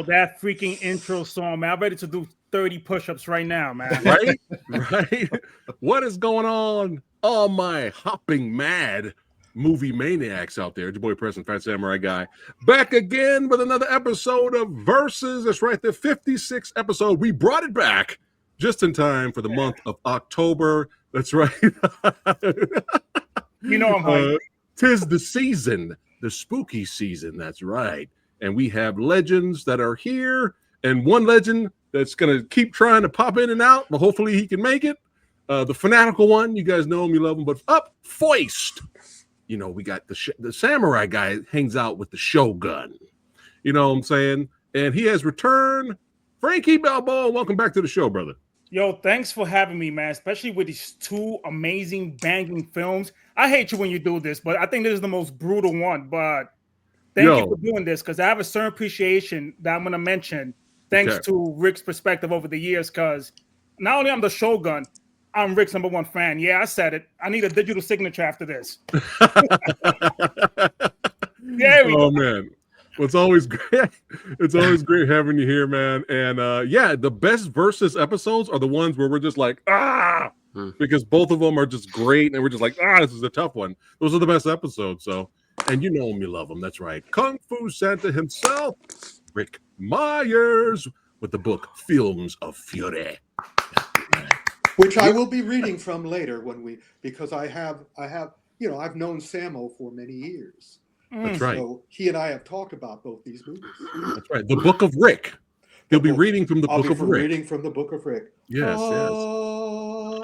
Yo, that freaking intro song, man. I'm ready to do 30 push-ups right now, man. Right? Right? What is going on? All my hopping mad movie maniacs out there. It's your boy, Preston Fat Samurai Guy, back again with another episode of Versus. That's right, the 56th episode. We brought it back just in time for the month of October. That's right. You know I'm hyped. 'Tis the season, the spooky season. That's right. And we have legends that are here, and one legend that's going to keep trying to pop in and out, but hopefully he can make it. The fanatical one, you guys know him, you love him, but up foist. You know, we got the samurai guy hangs out with the shogun. You know what I'm saying? And he has returned. Frankie Balboa, welcome back to the show, brother. Yo, thanks for having me, man, especially with these two amazing banging films. I hate you when you do this, but I think this is the most brutal one. But thank you for doing this, because I have a certain appreciation that I'm going to mention thanks to Rick's perspective over the years, because not only I'm the Shogun, I'm Rick's #1 fan. Yeah, I said it. I need a digital signature after this. There we go. Man. Well, it's always great. It's always great having you here, man. And yeah, the best Versus episodes are the ones where we're just like, because both of them are just great, and we're just like, this is a tough one. Those are the best episodes. So, and you know him, you love him. That's right. Kung Fu Santa himself, Rick Myers, with the book Films of Fury, which I will be reading from later because I have, I've known Samo for many years. That's right. So he and I have talked about both these movies. That's right. The Book of Rick. He'll be reading from the Book of Rick. Reading from the Book of Rick. Yes, yes.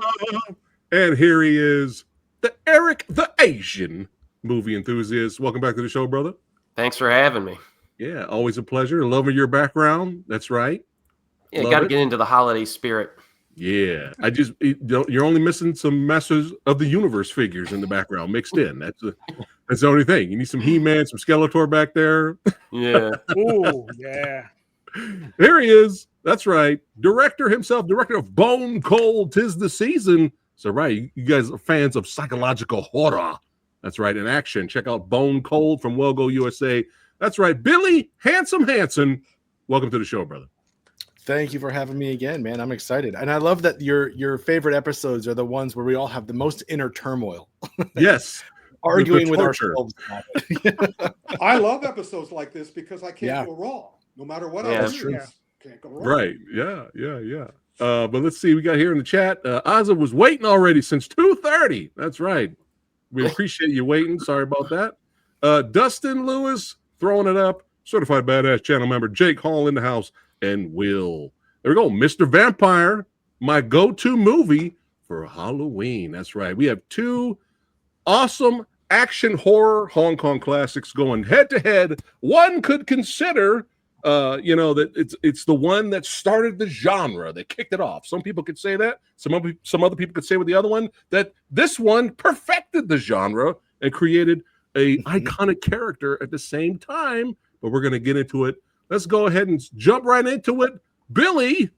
And here he is, the Eric the Asian movie enthusiast. Welcome back to the show, brother. Thanks for having me. Yeah, always a pleasure. Loving your background. That's right. Yeah, got to get into the holiday spirit. Yeah, you're only missing some Masters of the Universe figures in the background mixed in. That's the only thing. You need some He-Man, some Skeletor back there. Yeah. Oh, yeah. There he is. That's right. Director himself, director of Bone Cold, 'Tis the Season. So right, you guys are fans of psychological horror. That's right, in action. Check out Bone Cold from Well Go USA. That's right, Billy Handsome Hanson. Welcome to the show, brother. Thank you for having me again, man. I'm excited. And I love that your favorite episodes are the ones where we all have the most inner turmoil. Yes. Arguing with ourselves. I love episodes like this because I can't go wrong. No matter what I do, can't go wrong. Right. Yeah. But let's see. We got here in the chat. Ozza was waiting already since 2:30. That's right. We appreciate you waiting. Sorry about that. Dustin Lewis throwing it up. Certified Badass channel member Jake Hall in the house. And Will. There we go. Mr. Vampire, my go-to movie for Halloween. That's right. We have two awesome action horror Hong Kong classics going head-to-head. One could consider, that it's the one that started the genre, that kicked it off. Some people could say that. Some other people could say with the other one that this one perfected the genre and created a iconic character at the same time. But we're going to get into it. Let's go ahead and jump right into it. Billy,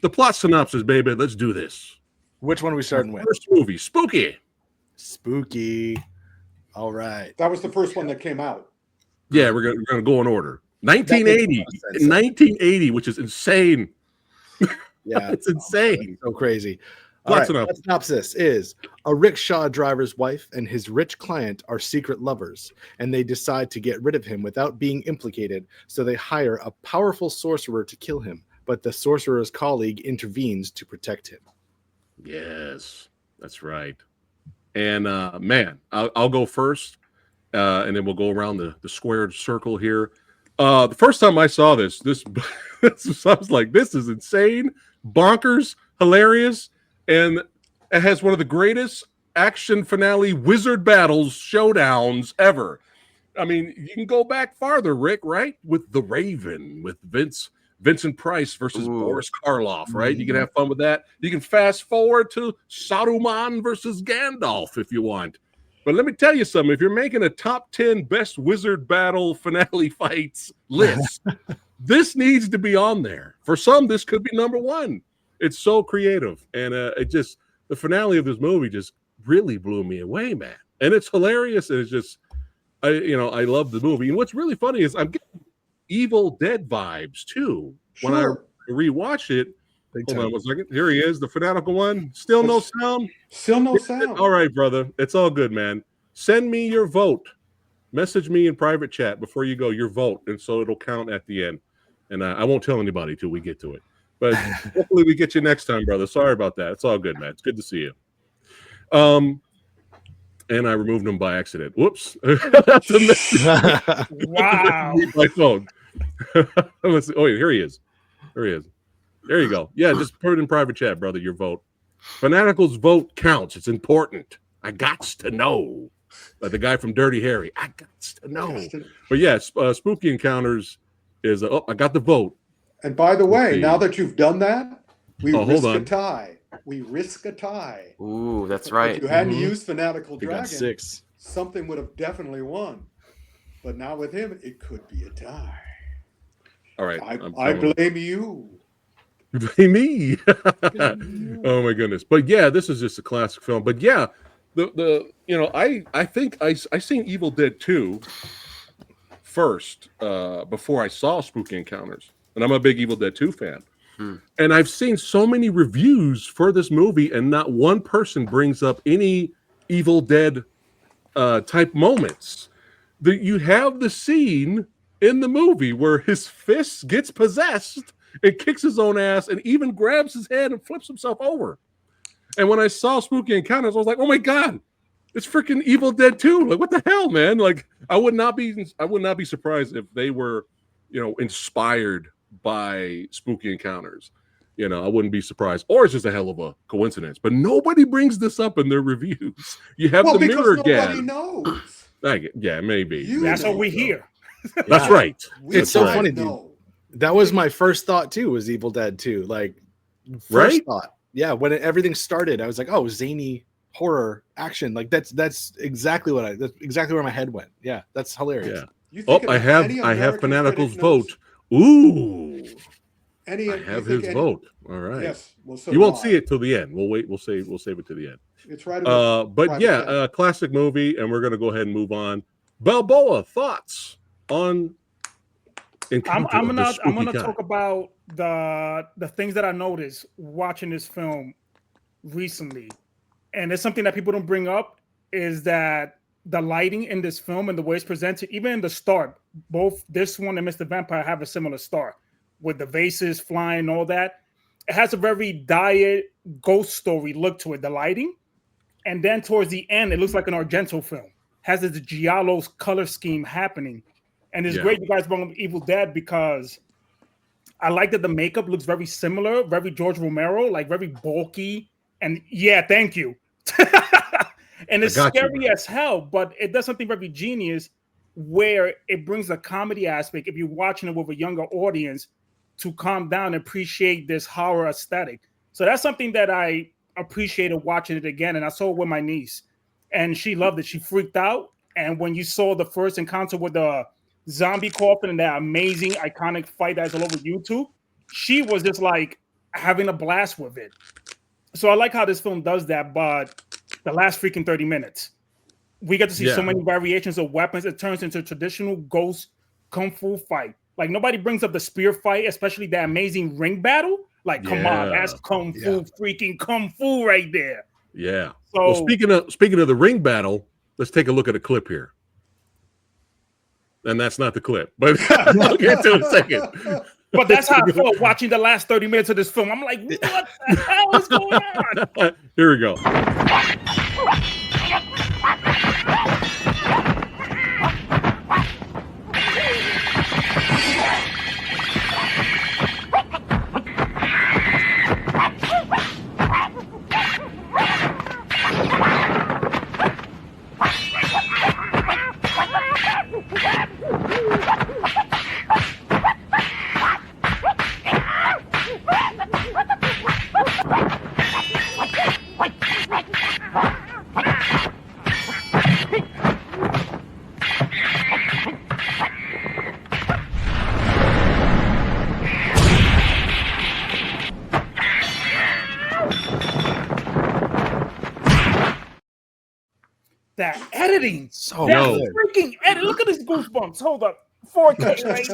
the plot synopsis, baby. Let's do this. Which one are we starting with? First movie, Spooky. All right. That was the first one that came out. Yeah, we're gonna go in order. 1980, which is insane. Yeah, it's insane. So crazy. All right, the synopsis is a rickshaw driver's wife and his rich client are secret lovers, and they decide to get rid of him without being implicated, so they hire a powerful sorcerer to kill him, but the sorcerer's colleague intervenes to protect him. Yes, that's right. And man, I'll go first, and then we'll go around the squared circle here. The first time I saw this I was like, this is insane, bonkers, hilarious. And it has one of the greatest action finale wizard battles showdowns ever. I mean, you can go back farther, Rick, right? With The Raven, with Vincent Price versus Boris Karloff, right? You can have fun with that. You can fast forward to Saruman versus Gandalf if you want. But let me tell you something. If you're making a top 10 best wizard battle finale fights list, this needs to be on there. For some, this could be #1. It's so creative, and the finale of this movie just really blew me away, man. And it's hilarious, and it's just, I love the movie. And what's really funny is I'm getting Evil Dead vibes too. When I rewatched it, hold on 1 second. Here he is, the fanatical one. Still no sound. Still no sound. All right, brother. It's all good, man. Send me your vote. Message me in private chat before you go your vote, and so it'll count at the end. And I won't tell anybody till we get to it. But hopefully we get you next time, brother. Sorry about that. It's all good, man. It's good to see you. And I removed him by accident. Whoops. That's a mistake. Wow. My phone. Let's see. Oh, here he is. There he is. There you go. Yeah, just put it in private chat, brother, your vote. Fanatical's vote counts. It's important. I gots to know. Like the guy from Dirty Harry. I gots to know. But yes, Spooky Encounters is, I got the vote. And by the way, now that you've done that, we risk hold a on. tie. We risk a tie. Ooh, that's right. If you hadn't used Fanatical He got Dragon, 6. something would have definitely won. But now with him, it could be a tie. All right. I blame you. Blame me. Oh my goodness. But yeah, this is just a classic film. But yeah, I think I seen Evil Dead 2 first before I saw Spooky Encounters. And I'm a big Evil Dead 2 fan. And I've seen so many reviews for this movie, and not one person brings up any Evil Dead type moments. You have the scene in the movie where his fist gets possessed and kicks his own ass and even grabs his head and flips himself over. And when I saw Spooky Encounters, I was like, oh my God, it's freaking Evil Dead 2. Like, what the hell, man? Like, I would not be surprised if they were, inspired by Spooky Encounters. I wouldn't be surprised. Or it's just a hell of a coincidence. But nobody brings this up in their reviews. You have the mirror again. Nobody knows. Yeah, maybe. That's what we hear. That's right. It's so funny, dude. That was my first thought too. Was Evil Dead 2? Like, first thought. Yeah, when everything started, I was like, "Oh, zany horror action." Like that's exactly that's exactly where my head went. Yeah, that's hilarious. Yeah. I have Fanatical's vote. Ooh. I have his vote. All right. Yes. Well, so you won't see it till the end. We'll wait. We'll save it to the end. It's right. But yeah, classic movie, and we're gonna go ahead and move on. Balboa, thoughts on? I'm gonna talk about the things that I noticed watching this film recently, and it's something that people don't bring up, is that the lighting in this film and the way it's presented, even in the start, both this one and Mr. Vampire have a similar start with the vases flying and all that. It has a very diet ghost story look to it, the lighting, and then towards the end, it looks like an Argento film. Has this giallo's color scheme happening. And it's great you guys brought up Evil Dead, because I like that the makeup looks very similar, very George Romero, like very bulky. And yeah, thank you. And it's scary as hell, but it does something very genius where it brings a comedy aspect, if you're watching it with a younger audience, to calm down and appreciate this horror aesthetic. So that's something that I appreciated watching it again. And I saw it with my niece, and she loved it. She freaked out. And when you saw the first encounter with the zombie coffin and that amazing iconic fight that's all over YouTube, she was just like having a blast with it. So I like how this film does that, but the last freaking 30 minutes, we get to see so many variations of weapons. It turns into a traditional ghost kung fu fight. Like, nobody brings up the spear fight, especially that amazing ring battle. Like, come on, that's kung fu, freaking kung fu right there. Yeah. So, well, speaking of the ring battle, let's take a look at a clip here. And that's not the clip, but we'll get to it in a second. But that's how I felt watching the last 30 minutes of this film. I'm like, what the hell is going on? Here we go. That editing, so that freaking edit. Look at these goosebumps. Hold up. 4K right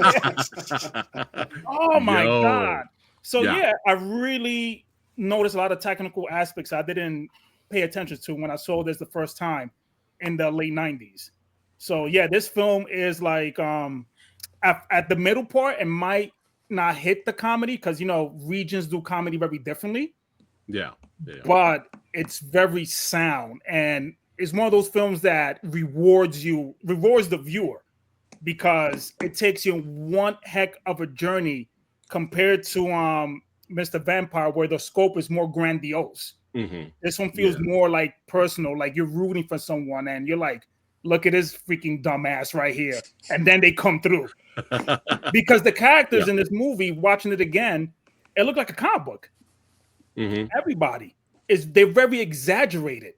there. Oh my Yo. god! So Yeah. yeah, I really noticed a lot of technical aspects I didn't pay attention to when I saw this the first time in the late '90s. So yeah, this film is like at the middle part, it might not hit the comedy because regions do comedy very differently, Yeah. Yeah. but it's very sound and it's one of those films that rewards the viewer because it takes you one heck of a journey compared to Mr. Vampire, where the scope is more grandiose. Mm-hmm. This one feels Yeah. more like personal, like you're rooting for someone and you're like, look at this freaking dumbass right here. And then they come through. Because the characters in this movie, watching it again, it looked like a comic book. Mm-hmm. Everybody they're very exaggerated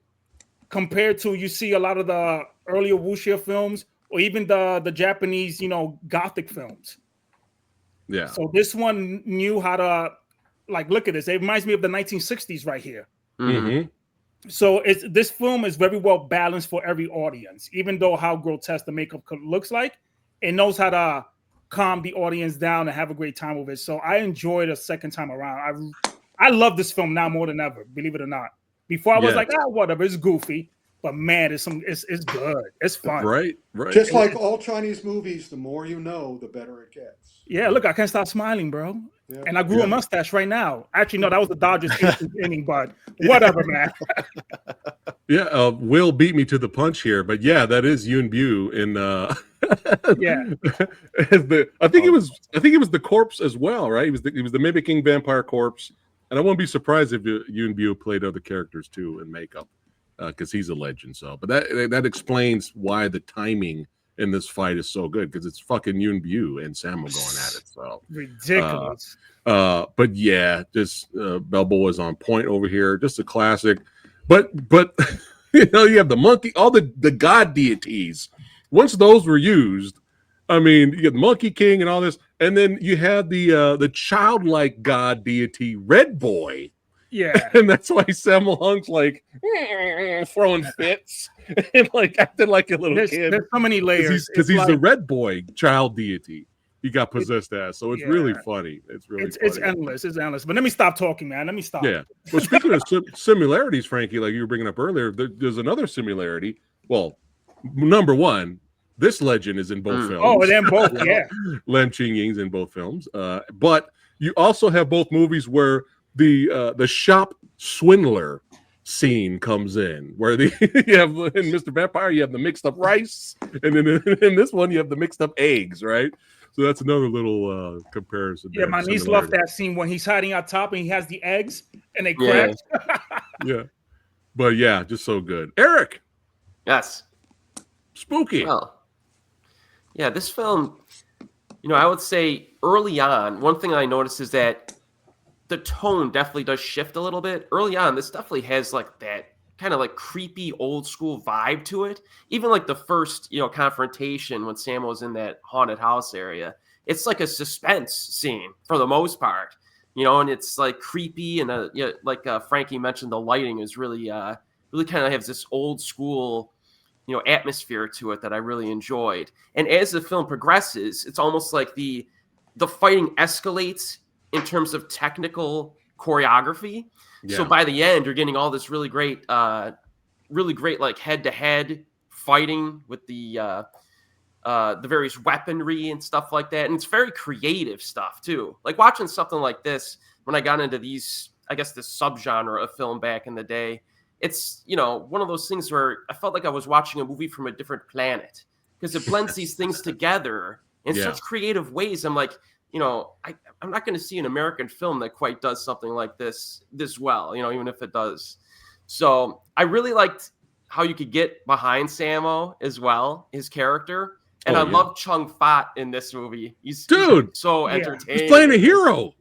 compared to you see a lot of the earlier wuxia films or even the Japanese, Gothic films. Yeah. So this one knew how to look at this. It reminds me of the 1960s right here. Mm-hmm. So this film is very well balanced for every audience, even though how grotesque the makeup looks like, it knows how to calm the audience down and have a great time with it. So I enjoyed it a second time around. I love this film now more than ever, believe it or not. Before I was like, whatever, it's goofy. But man, it's good. It's fun. Right. Just like all Chinese movies, the more you know, the better it gets. Yeah, look, I can't stop smiling, bro. Yeah. And I grew a mustache right now. Actually, no, that was the Dodgers 18th inning, but whatever, man. Yeah, Will beat me to the punch here, but yeah, that is Yoon Bu in I think it was the corpse as well, right? He was the mimicking vampire corpse, and I wouldn't be surprised if Yoon Bu played other characters too in makeup, because he's a legend. So, but that explains why the timing in this fight is so good, because it's fucking Yoon Bu and Samuel going at it. So ridiculous. But yeah, just Balboa's on point over here, just a classic. But you have the monkey, all the god deities. Once those were used, I mean, you get the Monkey King and all this, and then you had the childlike god deity Red Boy. Yeah, and that's why Samuel Hunk's like throwing fits and like acting like a little kid. There's so many layers because he's the Red Boy child deity. He got possessed as, so it's really funny. It's endless. It's endless. But let me stop talking, man. Let me stop. Yeah. Well, speaking of similarities, Frankie, like you were bringing up earlier, there's another similarity. Well, number one, this legend is in both films. Oh, then both, yeah. Len Qingying's in both films. But you also have both movies where the shop swindler scene comes in, where you have in Mr. Vampire you have the mixed up rice, and then in this one you have the mixed up eggs, right? So that's another little comparison. Yeah, my niece loved that scene when he's hiding on top and he has the eggs and they crack. Yeah, but yeah, just so good. Eric, yes, spooky. Well, yeah, this film, I would say early on, one thing I noticed is that the tone definitely does shift a little bit. Early on, this definitely has like that kind of like creepy old school vibe to it. Even like the first, confrontation when Sam was in that haunted house area, it's like a suspense scene for the most part, and it's like creepy and like Frankie mentioned, the lighting is really kind of has this old school, atmosphere to it that I really enjoyed. And as the film progresses, it's almost like the fighting escalates in terms of technical choreography. Yeah. So by the end, you're getting all this really great like head-to-head fighting with the various weaponry and stuff like that. And it's very creative stuff too. Like watching something like this, when I got into these, I guess this subgenre of film back in the day, it's, one of those things where I felt like I was watching a movie from a different planet, because it blends these things together in such creative ways. I'm like, I'm not going to see an American film that quite does something like this well, even if it does. So I really liked how you could get behind Sammo as well, his character. And I love Chung Fat in this movie. He's so entertaining. He's playing a hero.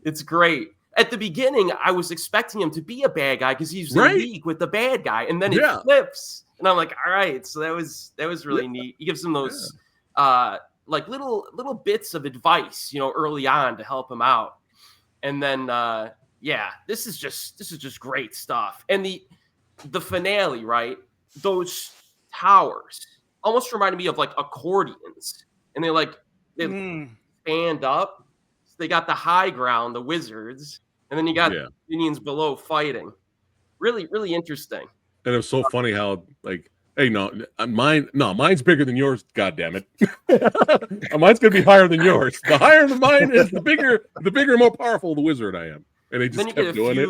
It's great. At the beginning, I was expecting him to be a bad guy because he's in league with the bad guy, and then he flips, and I'm like, all right. So that was really neat. He gives him those like little bits of advice, early on to help him out, and then this is just great stuff. And the finale, right? Those towers almost reminded me of like accordions, and they stand up. So they got the high ground, the wizards, and then you got minions below fighting. Really, really interesting. And it was so funny how like, hey, mine's bigger than yours. God damn it, mine's gonna be higher than yours. The higher the mine is, the bigger, more powerful the wizard I am. And they just kept doing it.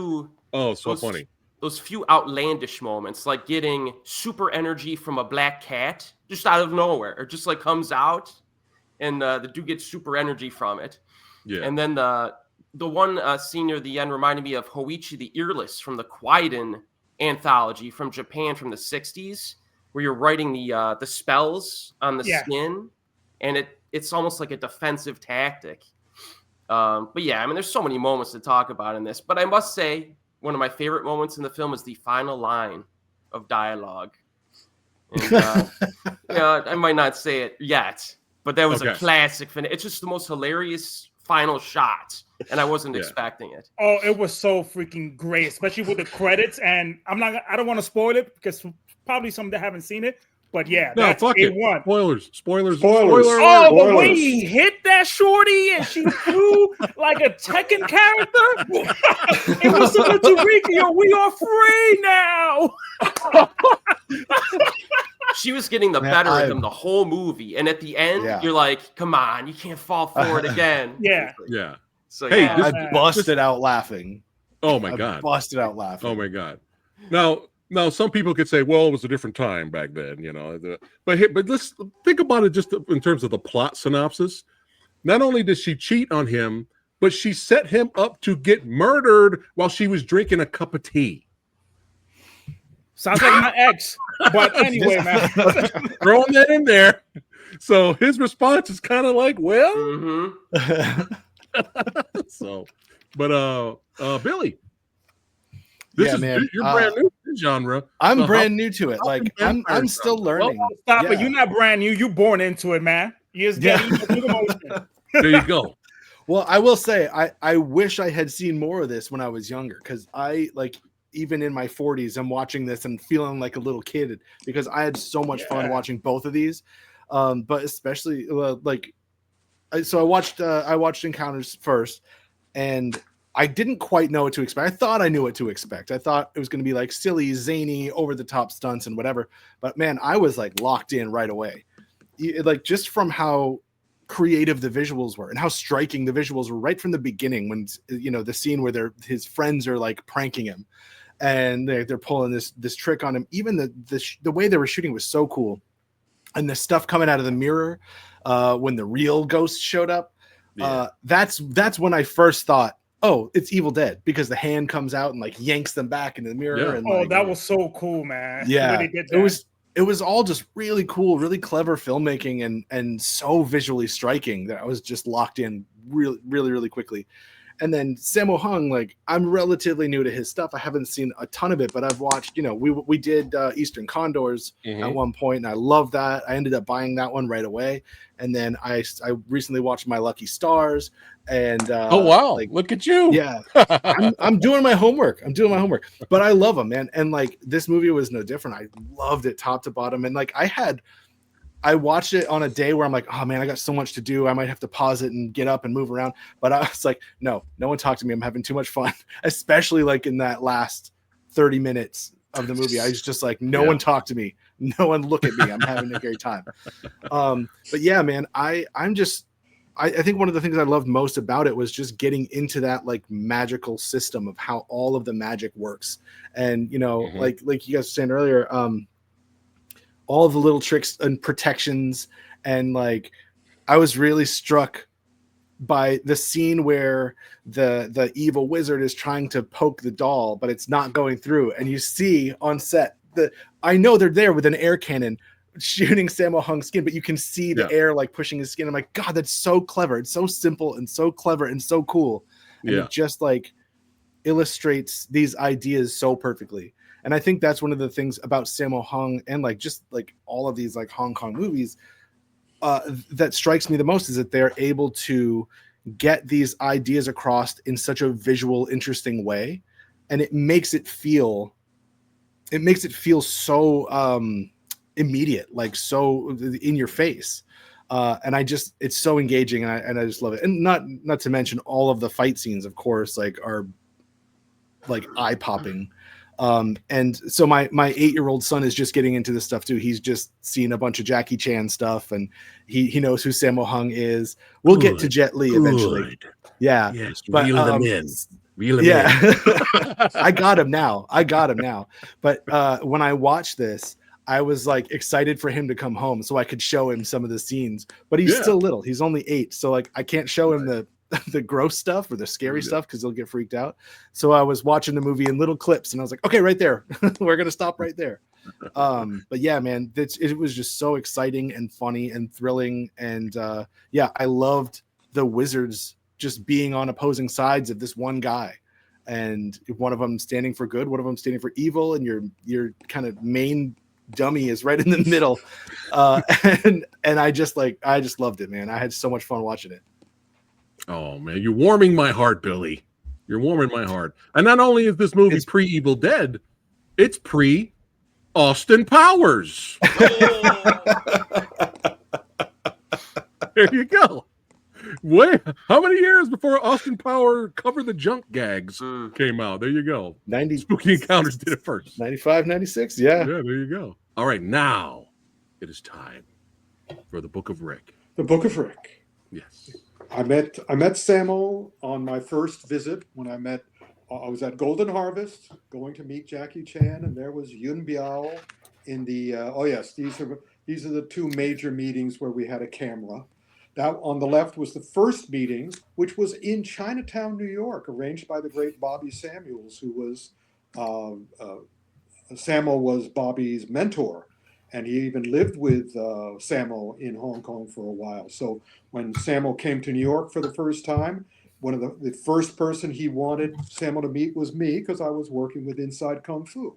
Oh, so funny. Those few outlandish moments, like getting super energy from a black cat just out of nowhere, or just like comes out, and the dude gets super energy from it. Yeah. And then the one scene near the end reminded me of Hoichi the Earless from the Kwaidan anthology from Japan from the 60s, where you're writing the spells on the skin, and it's almost like a defensive tactic. But yeah, I mean, there's so many moments to talk about in this, but I must say one of my favorite moments in the film is the final line of dialogue. And I might not say it yet, but that was a classic finish. It's just the most hilarious final shot, and I wasn't expecting it. Oh, it was so freaking great, especially with the credits. And I don't want to spoil it because probably some that haven't seen it. But yeah, that's fuck it. Spoilers. Oh, the way he hit that shorty and she flew like a Tekken character. It was similar to Rikio. We are free now. She was getting the better of him the whole movie, and at the end, you're like, "Come on, you can't fall for it again." Yeah. So hey, I busted out laughing. Oh my god, busted out laughing. Oh my god. Now, some people could say, well, it was a different time back then, but let's think about it just in terms of the plot synopsis. Not only did she cheat on him, but she set him up to get murdered while she was drinking a cup of tea. Sounds like my ex. But anyway, man. Throwing that in there. So his response is kind of like, well. So, but Billy. You're brand new to the genre. I'm brand new to it. Like I'm still learning. Well, stop it. You're not brand new. You're born into it, man. You just get into the motion. There you go. Well, I will say I wish I had seen more of this when I was younger, because I even in my 40s, I'm watching this and feeling like a little kid because I had so much fun watching both of these. But especially so I watched Encounters first, and I didn't quite know what to expect. I thought I knew what to expect. I thought it was going to be like silly, zany, over the top stunts and whatever. But man, I was like locked in right away. Just from how creative the visuals were and how striking the visuals were right from the beginning, when the scene where his friends are like pranking him and they're pulling this trick on him. Even the way they were shooting was so cool, and the stuff coming out of the mirror when the real ghost showed up. That's when I first thought, oh, it's Evil Dead, because the hand comes out and like yanks them back into the mirror. And that was so cool, man. Yeah, really did that. It was all just really cool, really clever filmmaking, and so visually striking that I was just locked in really, really, really quickly. And then Sammo Hung, I'm relatively new to his stuff. I haven't seen a ton of it, but I've watched, we did Eastern Condors at one point, and I love that. I ended up buying that one right away. And then I recently watched My Lucky Stars. And oh wow, look at you. Yeah. I'm doing my homework. But I love them, man. And this movie was no different. I loved it top to bottom. And I watched it on a day where I'm like, oh man, I got so much to do. I might have to pause it and get up and move around. But I was like, no one talk to me. I'm having too much fun, especially in that last 30 minutes of the movie. I was just like, no one talk to me. No one look at me. I'm having a great time. But yeah, man, I think one of the things I loved most about it was just getting into that magical system of how all of the magic works. And, like you guys were saying earlier, all of the little tricks and protections. And I was really struck by the scene where the evil wizard is trying to poke the doll, but it's not going through. And you see on set I know they're there with an air cannon shooting Sammo Hung's skin, but you can see the air pushing his skin. I'm like, God, that's so clever. It's so simple and so clever and so cool. And it just illustrates these ideas so perfectly. And I think that's one of the things about Sammo Hung and all of these Hong Kong movies that strikes me the most, is that they're able to get these ideas across in such a visual, interesting way. And it makes it feel so immediate, so in your face. And it's so engaging, and I just love it. And not to mention all of the fight scenes, of course, like are like eye popping. And so my 8-year-old son is just getting into this stuff too. He's just seen a bunch of Jackie Chan stuff, and he knows who Sammo Hung is. We'll get to Jet Li eventually. Yeah. Yes, but, reel them in. Reel them yeah. in. I got him now. But when I watched this, I was like excited for him to come home so I could show him some of the scenes. But he's still little. He's only 8. So like I can't show him the gross stuff or the scary stuff because he'll get freaked out. So I was watching the movie in little clips, and I was like, okay, right there. We're gonna stop right there. But yeah, man, it was just so exciting and funny and thrilling. And yeah, I loved the wizards just being on opposing sides of this one guy, and one of them standing for good, one of them standing for evil, and your kind of main dummy is right in the middle. And I just loved it, man. I had so much fun watching it. Oh man, you're warming my heart, Billy. You're warming my heart. And not only is this movie pre-Evil Dead, it's pre-Austin Powers. There you go. Wait, how many years before Austin Power Cover the Junk Gags came out? There you go. 90 Spooky Encounters did it first. 95, 96. Yeah. Yeah, there you go. All right, now it is time for the Book of Rick. The Book of Rick. Yes. I met Sammo on my first visit when I was at Golden Harvest going to meet Jackie Chan, and there was Yun Biao in the these are the two major meetings where we had a camera. That on the left was the first meeting, which was in Chinatown, New York, arranged by the great Bobby Samuels, who was Sammo was Bobby's mentor. And he even lived with Sammo in Hong Kong for a while. So when Sammo came to New York for the first time, one of the first person he wanted Sammo to meet was me, because I was working with Inside Kung Fu.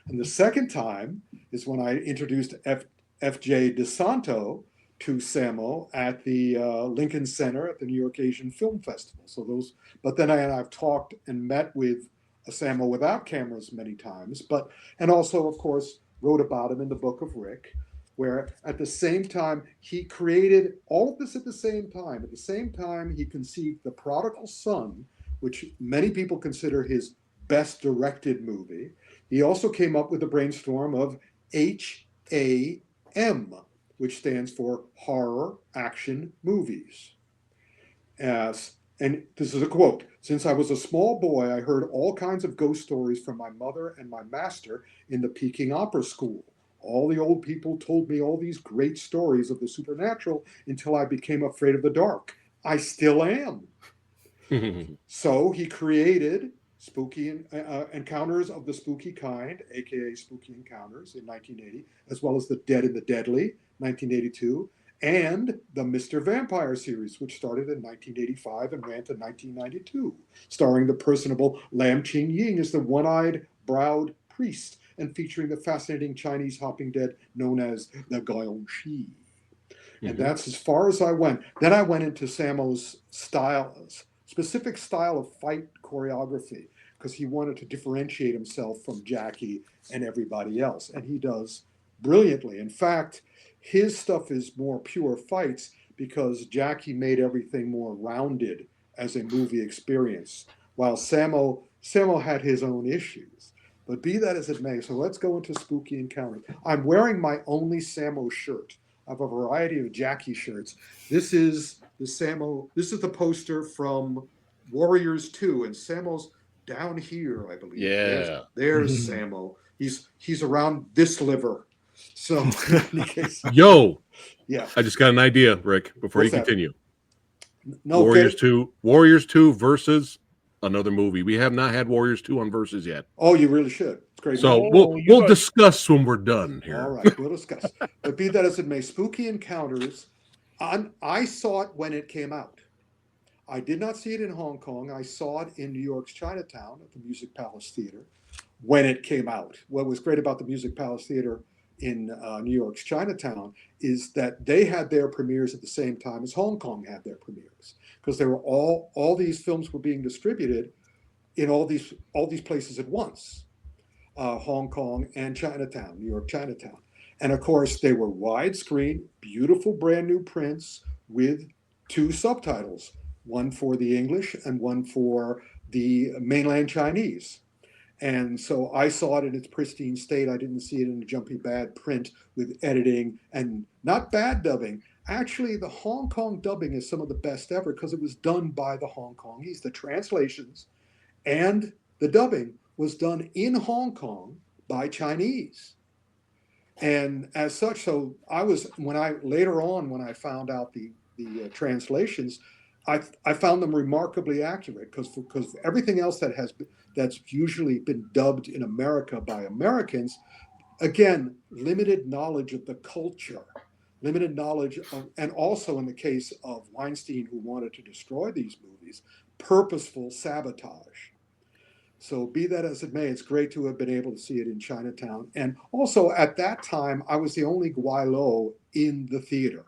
And the second time is when I introduced F.J. DeSanto to Sammo at the Lincoln Center at the New York Asian Film Festival. But then I've talked and met with Sammo without cameras many times, and also, of course, wrote about him in the Book of Rick, where at the same time, he created all of this at the same time. At the same time, he conceived The Prodigal Son, which many people consider his best directed movie. He also came up with the brainstorm of HAM, which stands for Horror Action Movies. And this is a quote: "Since I was a small boy, I heard all kinds of ghost stories from my mother and my master in the Peking Opera School. All the old people told me all these great stories of the supernatural until I became afraid of the dark. I still am." So he created Spooky Encounters of the Spooky Kind, aka Spooky Encounters, in 1980, as well as The Dead and the Deadly, 1982, and the Mr. Vampire series, which started in 1985 and ran to 1992, starring the personable Lam Ching Ying as the one-eyed browed priest, and featuring the fascinating Chinese hopping dead known as the Gong Shi. And that's as far as I went. Then I went into Sammo's specific style of fight choreography, because he wanted to differentiate himself from Jackie and everybody else, and he does brilliantly. In fact, his stuff is more pure fights because Jackie made everything more rounded as a movie experience, while Sammo had his own issues. But be that as it may, so let's go into Spooky Encounters. I'm wearing my only Sammo shirt. I have a variety of Jackie shirts. This is the poster from Warriors 2, and Sammo's down here, I believe. Yeah. There's Sammo. He's around this liver. So, in any case, yo, yeah, I just got an idea, Rick. Before you continue, no, Warriors 2 versus another movie. We have not had Warriors 2 on versus yet. Oh, you really should. It's great. So we'll discuss when we're done here. All right, we'll discuss. But be that as it may, Spooky Encounters. I saw it when it came out. I did not see it in Hong Kong. I saw it in New York's Chinatown at the Music Palace Theater when it came out. What was great about the Music Palace Theater in New York's Chinatown is that they had their premieres at the same time as Hong Kong had their premieres, because they were all these films were being distributed in all these places at once, Hong Kong and Chinatown, New York Chinatown. And of course, they were widescreen, beautiful brand new prints with 2 subtitles, one for the English and one for the mainland Chinese. And so I saw it in its pristine state. I didn't see it in a jumpy bad print with editing and not bad dubbing. Actually, the Hong Kong dubbing is some of the best ever because it was done by the Hong Kongese. The translations and the dubbing was done in Hong Kong by Chinese. And as such, so I was, when I later on, when I found out the translations, I found them remarkably accurate because everything else that's usually been dubbed in America by Americans, again, limited knowledge of the culture, limited knowledge of, and also in the case of Weinstein, who wanted to destroy these movies, purposeful sabotage. So be that as it may, it's great to have been able to see it in Chinatown. And also at that time, I was the only Guaylo in the theater.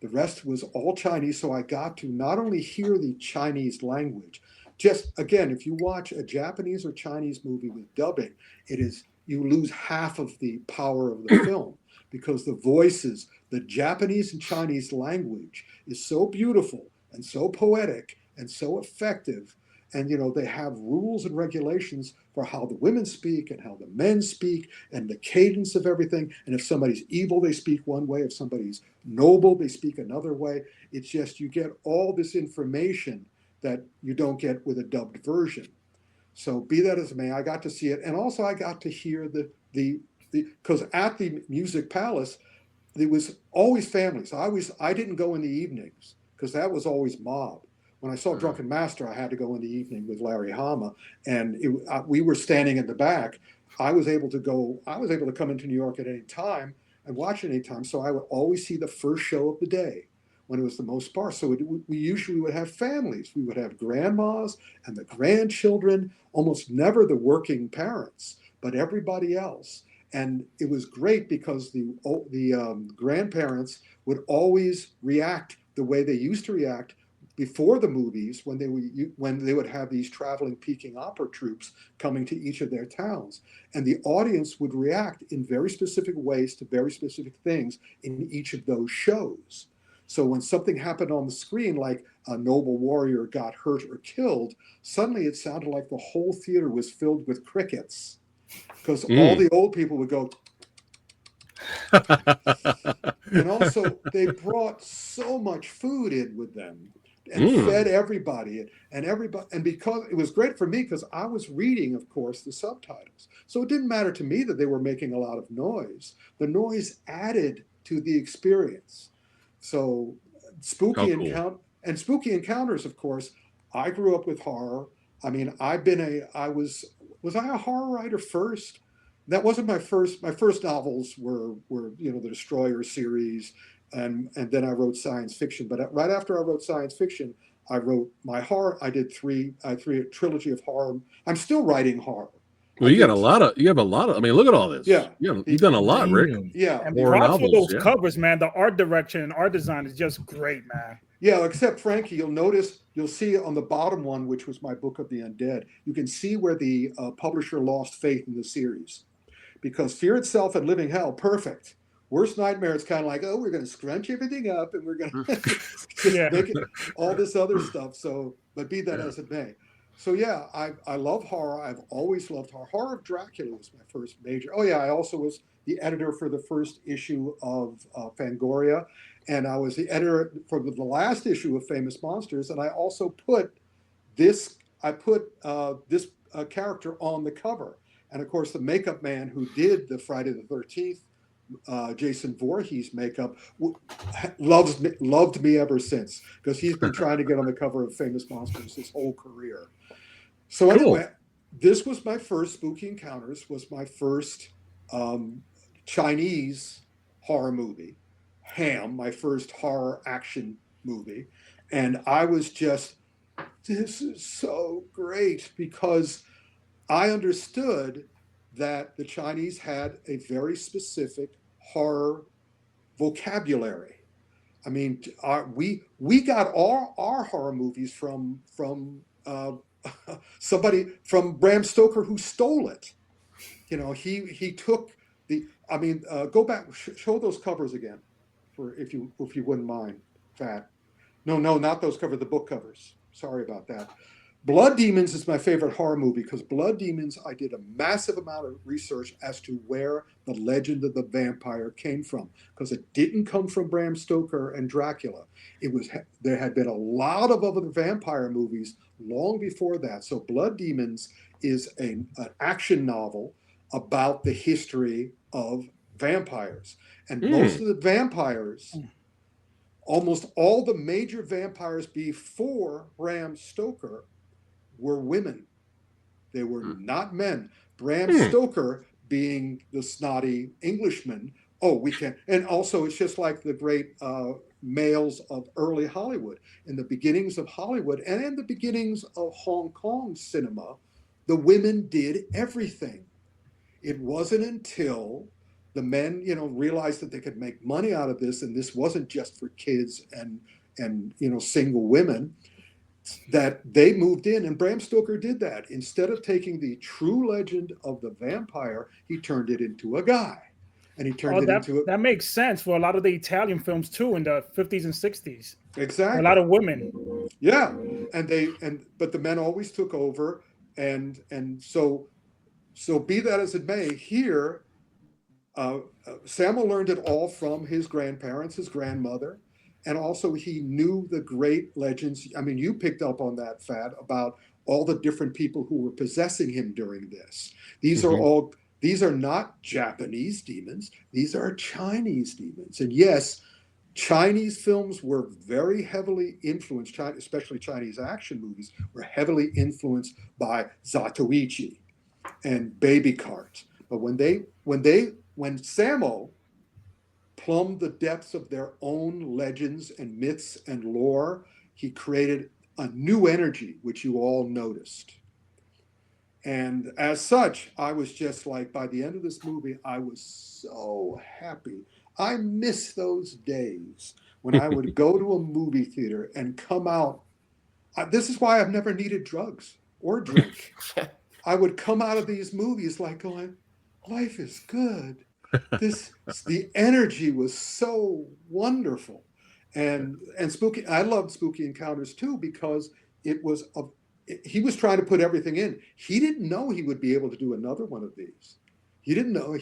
The rest was all Chinese, so I got to not only hear the Chinese language, just again, if you watch a Japanese or Chinese movie with dubbing, you lose half of the power of the film because the voices, the Japanese and Chinese language is so beautiful and so poetic and so effective. And they have rules and regulations for how the women speak and how the men speak and the cadence of everything. And if somebody's evil, they speak one way. If somebody's noble, they speak another way. It's just you get all this information that you don't get with a dubbed version. So be that as it may, I got to see it. And also I got to hear because at the Music Palace, there was always families. I didn't go in the evenings because that was always mob. When I saw Drunken Master, I had to go in the evening with Larry Hama, and we were standing in the back. I was able to come into New York at any time and watch it any time. So I would always see the first show of the day when it was the most sparse. So we usually would have families. We would have grandmas and the grandchildren, almost never the working parents, but everybody else. And it was great because the grandparents would always react the way they used to react before the movies when they would have these traveling Peking opera troupes coming to each of their towns. And the audience would react in very specific ways to very specific things in each of those shows. So when something happened on the screen, like a noble warrior got hurt or killed, suddenly it sounded like the whole theater was filled with crickets because all the old people would go. And also they brought so much food in with them and fed everybody and because it was great for me because I was reading, of course, the subtitles. So it didn't matter to me that they were making a lot of noise. The noise added to the experience. So spooky encounters, of course. I grew up with horror. I mean, was I a horror writer first? That wasn't my first. My first novels were the Destroyer series, and then I wrote science fiction. But right after I wrote science fiction, I wrote my horror. I did a trilogy of horror. I'm still writing horror. Well, you have a lot of. I mean, look at all this. Yeah, you've done a lot, Rick. Yeah, and props for those covers, man. The art direction and art design is just great, man. Yeah, except Frankie, you'll see on the bottom one, which was my Book of the Undead. You can see where the publisher lost faith in the series. Because Fear Itself and Living Hell, perfect. Worst Nightmare, it's kind of like, we're going to scrunch everything up and we're going to just make it all this other stuff. So, but be that as it may. So yeah, I love horror. I've always loved horror. Horror of Dracula was my first major. Oh yeah, I also was the editor for the first issue of Fangoria. And I was the editor for the last issue of Famous Monsters. And I also put this character on the cover. And of course, the makeup man who did the Friday the 13th, Jason Voorhees makeup, loved me ever since because he's been trying to get on the cover of Famous Monsters his whole career. So anyway, this was my first Spooky Encounters, was my first Chinese horror movie, Ham, my first horror action movie. And I was just, this is so great because I understood that the Chinese had a very specific horror vocabulary. I mean, we got our horror movies from somebody, from Bram Stoker, who stole it. He took Go back, show those covers again, for if you wouldn't mind, Fat. No, not those covers, the book covers. Sorry about that. Blood Demons is my favorite horror movie because Blood Demons, I did a massive amount of research as to where the legend of the vampire came from, because it didn't come from Bram Stoker and Dracula. There had been a lot of other vampire movies long before that. So Blood Demons is an action novel about the history of vampires. And most of the vampires, almost all the major vampires before Bram Stoker were women. They were not men. Bram Stoker being the snotty Englishman. Oh, we can. And also, it's just like the great males of early Hollywood. In the beginnings of Hollywood and in the beginnings of Hong Kong cinema, the women did everything. It wasn't until the men, realized that they could make money out of this, and this wasn't just for kids and single women, that they moved in. And Bram Stoker did that. Instead of taking the true legend of the vampire, he turned it into a guy. And he turned that makes sense for a lot of the Italian films too in the 50s and 60s. Exactly. A lot of women. Yeah. But the men always took over. And so be that as it may, here, Samuel learned it all from his grandparents, his grandmother, and also he knew the great legends. I mean, you picked up on that, Fat, about all the different people who were possessing him during this. These are not Japanese demons. These are Chinese demons. And yes, Chinese films were very heavily influenced, especially Chinese action movies, were heavily influenced by Zatoichi and Baby Cart. But when Sammo plumbed the depths of their own legends and myths and lore, he created a new energy, which you all noticed. And as such, I was just like, by the end of this movie, I was so happy. I miss those days when I would go to a movie theater and come out. This is why I've never needed drugs or drink. I would come out of these movies like going, life is good. The energy was so wonderful, and spooky. I loved Spooky Encounters too, because he was trying to put everything in. He didn't know he would be able to do another one of these. He didn't know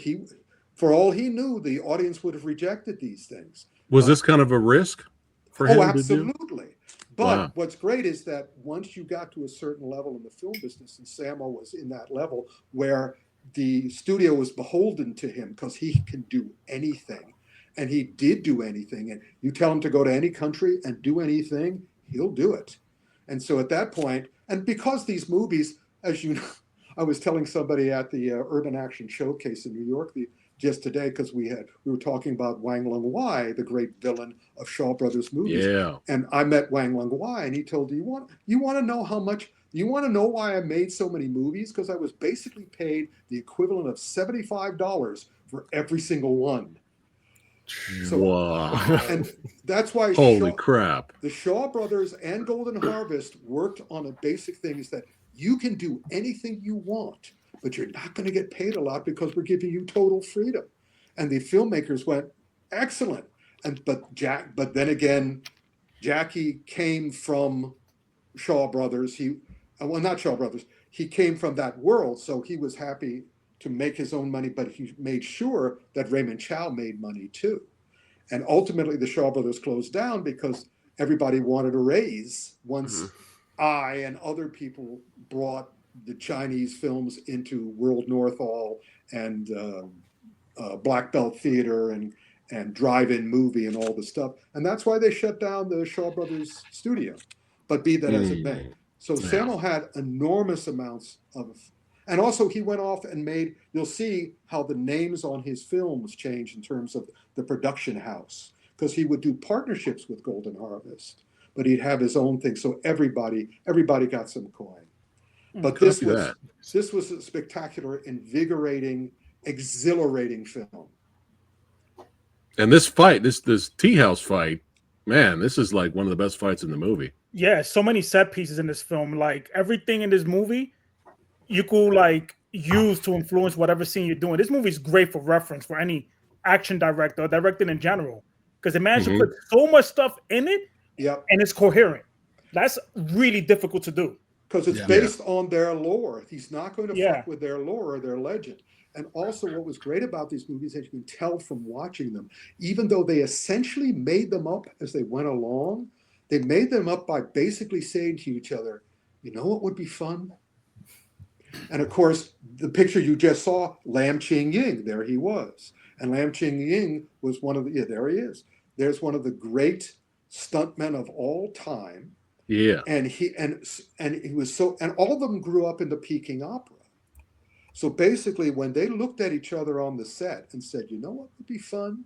for all he knew, the audience would have rejected these things. Was this kind of a risk for him? Oh, absolutely. But wow. What's great is that once you got to a certain level in the film business, and Sammo was in that level where the studio was beholden to him because he can do anything. And he did do anything. And you tell him to go to any country and do anything, he'll do it. And so at that point, and because these movies, as you know, I was telling somebody at the Urban Action Showcase in New York just today, because we were talking about Wang Lung-Wai, the great villain of Shaw Brothers movies. Yeah. And I met Wang Lung-Wai, and he told me, you want to know how much? You want to know why I made so many movies? Because I was basically paid the equivalent of $75 for every single one. So, wow. And that's why holy crap. The Shaw Brothers and Golden Harvest worked on a basic thing, is that you can do anything you want, but you're not going to get paid a lot because we're giving you total freedom. And the filmmakers went, excellent. But then again, Jackie came from Shaw Brothers. Not Shaw Brothers. He came from that world, so he was happy to make his own money, but he made sure that Raymond Chow made money too. And ultimately, the Shaw Brothers closed down because everybody wanted a raise once I and other people brought the Chinese films into World Northall and Black Belt Theater and drive-in movie and all the stuff. And that's why they shut down the Shaw Brothers studio. But be that as it may. So Sammo had enormous amounts of, and also he went off and made, you'll see how the names on his films change in terms of the production house, because he would do partnerships with Golden Harvest, but he'd have his own thing. So everybody got some coin. But this was a spectacular, invigorating, exhilarating film. And this fight, this tea house fight, man, this is like one of the best fights in the movie. Yeah, so many set pieces in this film. Like everything in this movie, you could like use to influence whatever scene you're doing. This movie is great for reference for any action director or directing in general, because it managed to put so much stuff in it, and it's coherent. That's really difficult to do. Because it's based on their lore. He's not going to fuck with their lore or their legend. And also what was great about these movies, as you can tell from watching them, even though they essentially made them up as they went along, they made them up by basically saying to each other, you know what would be fun? And of course, the picture you just saw, Lam Ching Ying, there he was. And Lam Ching Ying was one of the, there he is. There's one of the great stuntmen of all time. Yeah. And he was so, and all of them grew up in the Peking Opera. So basically, when they looked at each other on the set and said, you know what would be fun?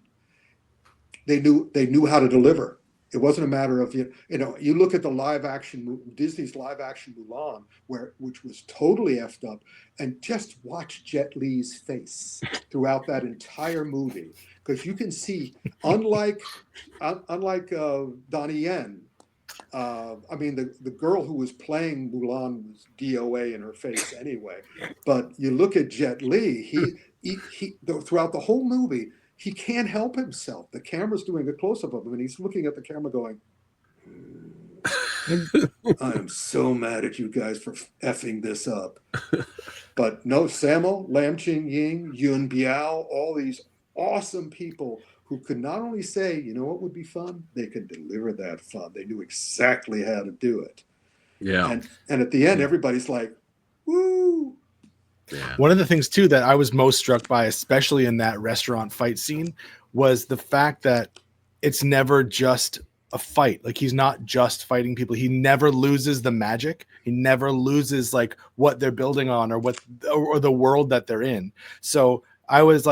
They knew how to deliver. It wasn't a matter of, you know, you look at the live action, Disney's live action Mulan, which was totally effed up, and just watch Jet Li's face throughout that entire movie. Because you can see, unlike Donnie Yen, I mean, the girl who was playing Mulan was DOA in her face anyway. But you look at Jet Li, he throughout the whole movie, he can't help himself. The camera's doing a close-up of him, and he's looking at the camera going, I am so mad at you guys for effing this up. But no, Sammo, Lam Ching Ying, Yun Biao, all these awesome people who could not only say, you know what would be fun, they could deliver that fun. They knew exactly how to do it. Yeah. And at the end, everybody's like, woo. Yeah. One of the things too that I was most struck by, especially in that restaurant fight scene, was the fact that it's never just a fight. Like, he's not just fighting people. He never loses the magic. He never loses like what they're building on or the world that they're in. So I was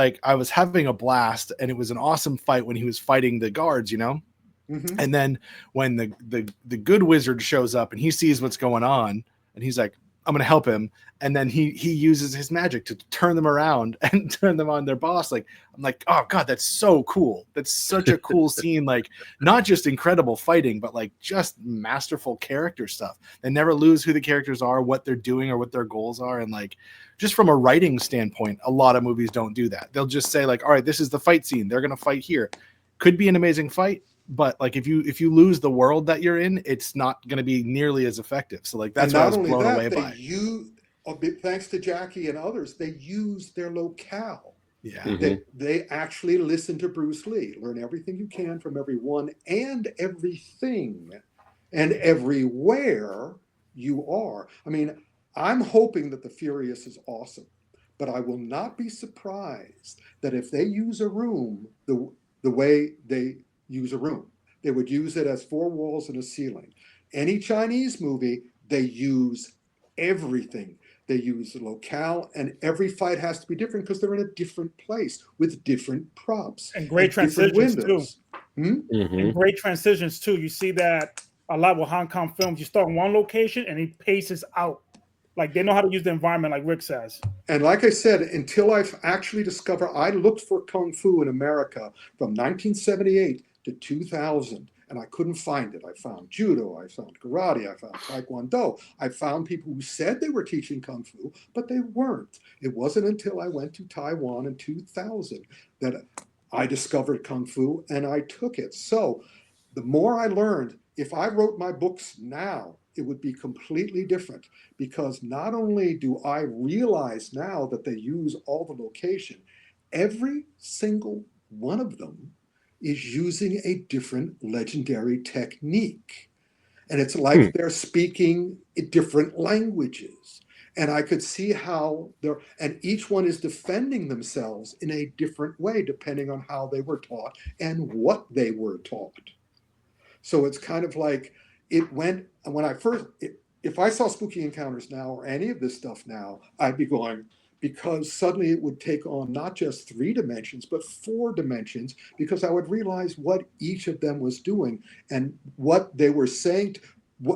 having a blast, and it was an awesome fight when he was fighting the guards, you know? Mm-hmm. And then when the good wizard shows up and he sees what's going on, and he's like, I'm going to help him. And then he uses his magic to turn them around and turn them on their boss. Like, I'm like, oh God, that's so cool. That's such a cool scene. Like, not just incredible fighting, but like just masterful character stuff. They never lose who the characters are, what they're doing, or what their goals are. And like, just from a writing standpoint, a lot of movies don't do that. They'll just say like, all right, this is the fight scene. They're going to fight here. Could be an amazing fight, but like if you lose the world that you're in, it's not going to be nearly as effective. So like that's what I was blown away by. Thanks to Jackie and others, they use their locale. Yeah, mm-hmm. They actually listen to Bruce Lee. Learn everything you can from everyone and everything and everywhere you are. I mean, I'm hoping that The Furious is awesome, but I will not be surprised that if they use a room the way they use a room, they would use it as 4 walls and a ceiling. Any Chinese movie, they use everything. They use the locale, and every fight has to be different because they're in a different place with different props and great transitions too. Mm-hmm. And great transitions too. You see that a lot with Hong Kong films. You start in one location and he paces out. Like, they know how to use the environment, like Rick says. And like I said, until I've actually discovered, I looked for Kung Fu in America from 1978 to 2000. And I couldn't find it. I found judo, I found karate, I found taekwondo. I found people who said they were teaching Kung Fu, but they weren't. It wasn't until I went to Taiwan in 2000 that I discovered Kung Fu and I took it. So the more I learned, if I wrote my books now, it would be completely different, because not only do I realize now that they use all the location, every single one of them is using a different legendary technique. And it's like they're speaking different languages. And I could see how and each one is defending themselves in a different way, depending on how they were taught and what they were taught. So it's kind of like if I saw Spooky Encounters now or any of this stuff now, I'd be going, because suddenly it would take on not just 3 dimensions, but 4 dimensions, because I would realize what each of them was doing and what they were saying,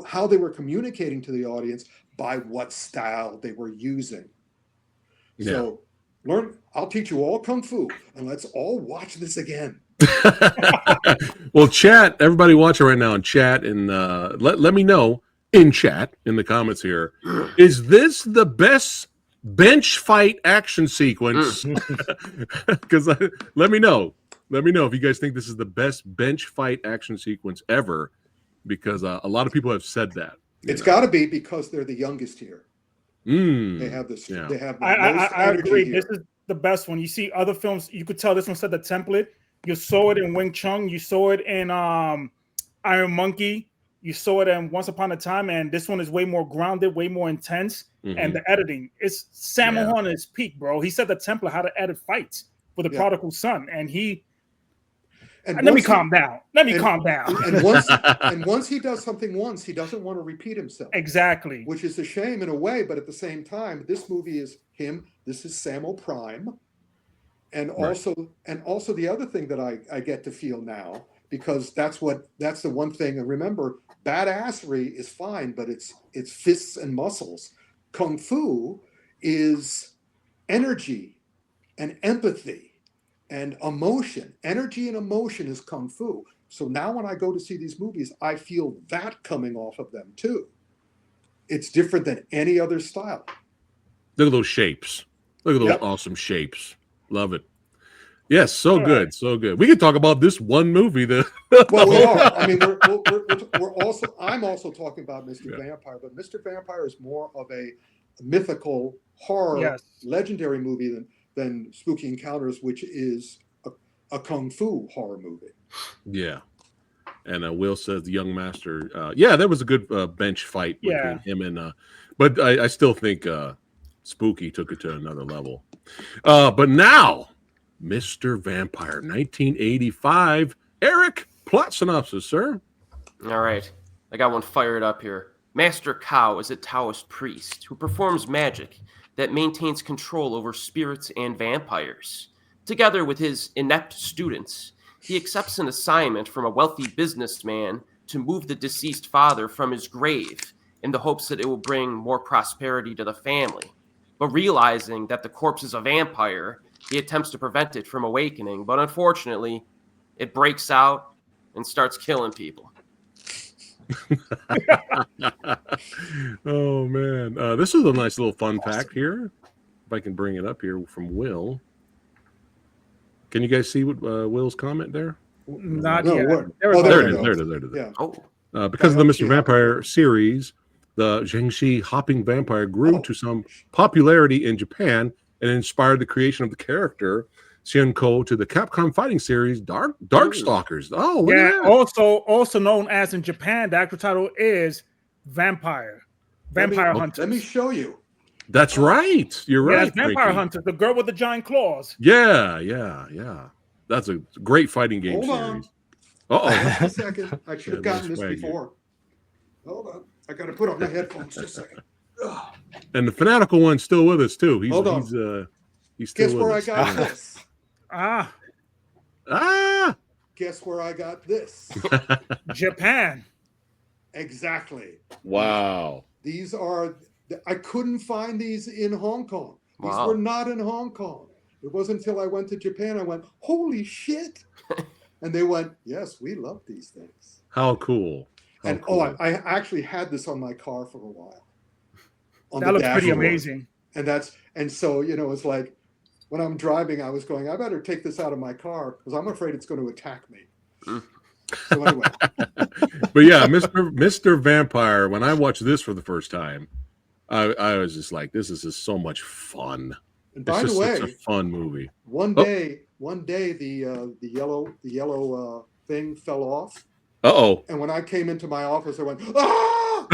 how they were communicating to the audience by what style they were using. Yeah. So I'll teach you all Kung Fu, and let's all watch this again. Well, chat, everybody watching right now in chat, and let me know in chat in the comments here, is this the best bench fight action sequence. Because let me know if you guys think this is the best bench fight action sequence ever, because a lot of people have said that. It's got to be because they're the youngest here. They have this. Yeah. They have the I agree. here. This is the best one. You see other films, you could tell this one set the template. You saw it in Wing Chun. You saw it in Iron Monkey. You saw it in Once Upon a Time, and this one is way more grounded, way more intense. And the editing, it's Sammo Hung at his peak, bro. He set the template how to edit fights for the prodigal son, and he. And let me calm down. Let me calm down. And once he does something once, he doesn't want to repeat himself. Exactly. Which is a shame in a way, but at the same time, this movie is him. This is Sammo Prime, and also the other thing that I get to feel now, because that's the one thing. And remember, badassery is fine, but it's fists and muscles. Kung Fu is energy and empathy and emotion. Energy and emotion is Kung Fu. So now when I go to see these movies, I feel that coming off of them too. It's different than any other style. Look at those shapes. Look at those awesome shapes. Love it. Yes, so good, so good. We could talk about this one movie. Well, we are. I mean, we're also. I'm also talking about Mr. Vampire, but Mr. Vampire is more of a mythical horror, legendary movie than Spooky Encounters, which is a kung fu horror movie. Yeah. And Will says the young master. There was a good bench fight between him and. But I still think Spooky took it to another level. But now. Mr. Vampire, 1985. Eric, plot synopsis, sir. All right. I got one fired up here. Master Kao is a Taoist priest who performs magic that maintains control over spirits and vampires. Together with his inept students, he accepts an assignment from a wealthy businessman to move the deceased father from his grave in the hopes that it will bring more prosperity to the family. But realizing that the corpse is a vampire, he attempts to prevent it from awakening, but unfortunately, it breaks out and starts killing people. Oh, man. This is a nice little fun fact here. If I can bring it up here from Will. Can you guys see what Will's comment there? Not yet. There it is. Yeah. Because of the Mr. Vampire series, the Zhengxi hopping vampire grew to some popularity in Japan and inspired the creation of the character Xianko to the Capcom fighting series Darkstalkers. Oh, look at that. Also known as in Japan, the actual title is Vampire Hunter. Let me show you. That's right. You're right. Vampire Hunter, the girl with the giant claws. Yeah. That's a great fighting game series. Uh-oh. A second. I should have gotten this before. Hold on. I got to put on my headphones just a second. And the fanatical one's still with us too. He's still Guess with where us. I got this? Guess where I got this? Japan. Exactly. Wow. These are. I couldn't find these in Hong Kong. These were not in Hong Kong. It wasn't until I went to Japan I went, holy shit! And they went, yes, we love these things. How cool! I actually had this on my car for a while. That looks pretty amazing. And so it's like when I'm driving, I was going, I better take this out of my car because I'm afraid it's going to attack me. So anyway. But yeah, Mr. Vampire, when I watched this for the first time, I was just like, this is just so much fun. And by the way, such a fun movie. One day the yellow thing fell off. And when I came into my office, I went, ah!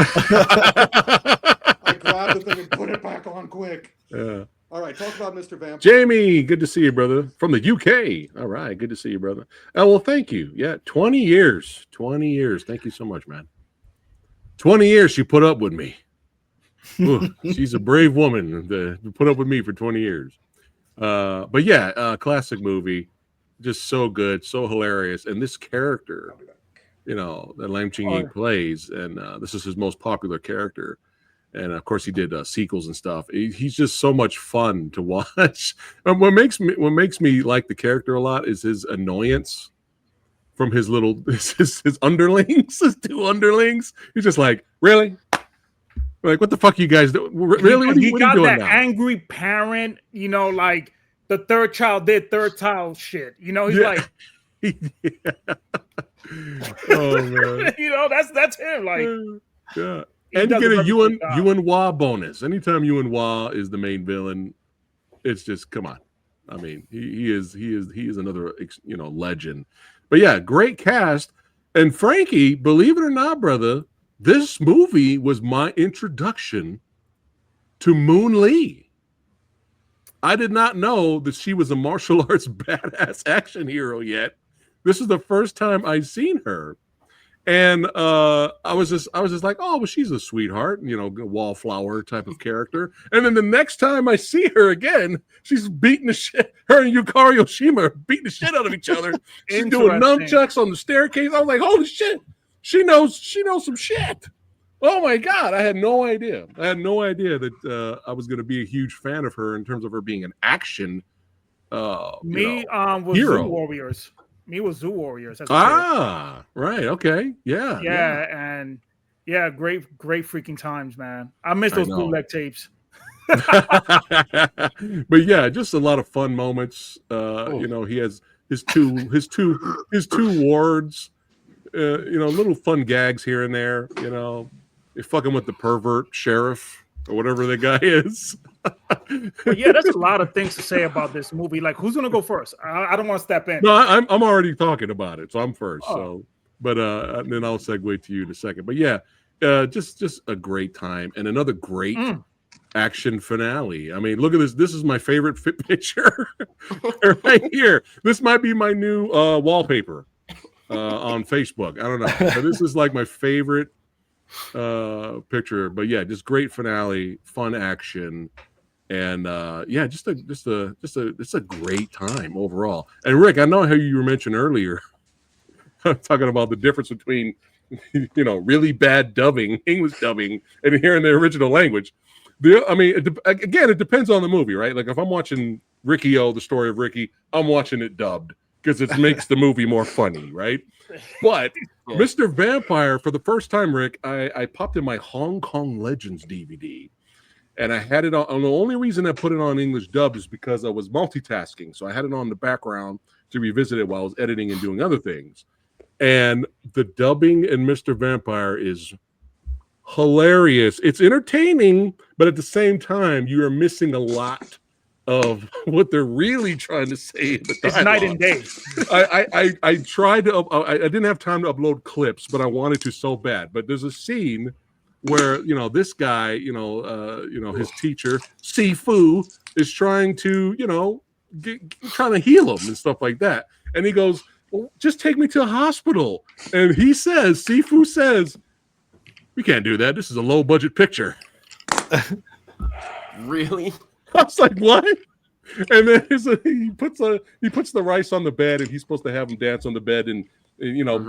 I grabbed the thing and put it back on quick. Yeah. All right, talk about Mr. Vampire. Jamie, good to see you, brother. From the UK. All right, good to see you, brother. Well, thank you. Yeah, 20 years. 20 years. Thank you so much, man. 20 years she put up with me. Ooh, she's a brave woman to put up with me for 20 years. But yeah, classic movie. Just so good, so hilarious. And this character, that Lam Ching-ying plays, and this is his most popular character. And of course, he did sequels and stuff. He's just so much fun to watch. And what makes me like the character a lot is his annoyance from his little his underlings, his two underlings. He's just like, really, Like, what the fuck you guys do? Really? What are you got doing that now? angry parent, you know, like the third child did third child shit. You know, he's like, oh man, you know, that's him. Like, yeah. And you get a Yuen Wah bonus. Anytime Yuen Wah is the main villain, it's just come on. I mean, he is another legend. But yeah, great cast. And Frankie, believe it or not, brother, this movie was my introduction to Moon Lee. I did not know that she was a martial arts badass action hero yet. This is the first time I've seen her. And I was just like, oh, well, she's a sweetheart, wallflower type of character. And then the next time I see her again, she's beating the shit. Her and Yukari Oshima are beating the shit out of each other. She's doing nunchucks on the staircase. I was like, holy shit, she knows some shit. Oh my god, I had no idea. I had no idea that I was going to be a huge fan of her in terms of her being an action. was hero. Zoo Warriors. Me was Zoo Warriors. Right. Okay. Yeah. And great freaking times, man. I miss those bootleg tapes. But yeah, just a lot of fun moments. He has his two wards. Little fun gags here and there. You're fucking with the pervert sheriff or whatever the guy is. But yeah, there's a lot of things to say about this movie. Like, who's gonna go first? I don't want to step in. No, I'm already talking about it, so I'm first. Oh. So, but then I'll segue to you in a second. But yeah, just a great time and another great action finale. I mean, look at this. This is my favorite picture right here. This might be my new wallpaper on Facebook. I don't know. But this is like my favorite picture. But yeah, just great finale, fun action. And just a great time overall. And Rick, I know how you were mentioned earlier, talking about the difference between really bad dubbing, English dubbing, and hearing the original language. It depends on the movie, right? Like if I'm watching Ricky-O, the story of Ricky, I'm watching it dubbed because it makes the movie more funny, right? But Mr. Vampire, for the first time, Rick, I popped in my Hong Kong Legends DVD. And I had it on. The only reason I put it on English dub is because I was multitasking. So I had it on the background to revisit it while I was editing and doing other things. And the dubbing in Mr. Vampire is hilarious. It's entertaining, but at the same time, you are missing a lot of what they're really trying to say. It's night and day. I tried to. I didn't have time to upload clips, but I wanted to so bad. But there's a scene where this guy, his teacher Sifu is trying to, trying to heal him and stuff like that, and he goes, "Well, just take me to a hospital." And Sifu says, "We can't do that. This is a low budget picture." Really? I was like, "What?" And then he puts the rice on the bed, and he's supposed to have him dance on the bed and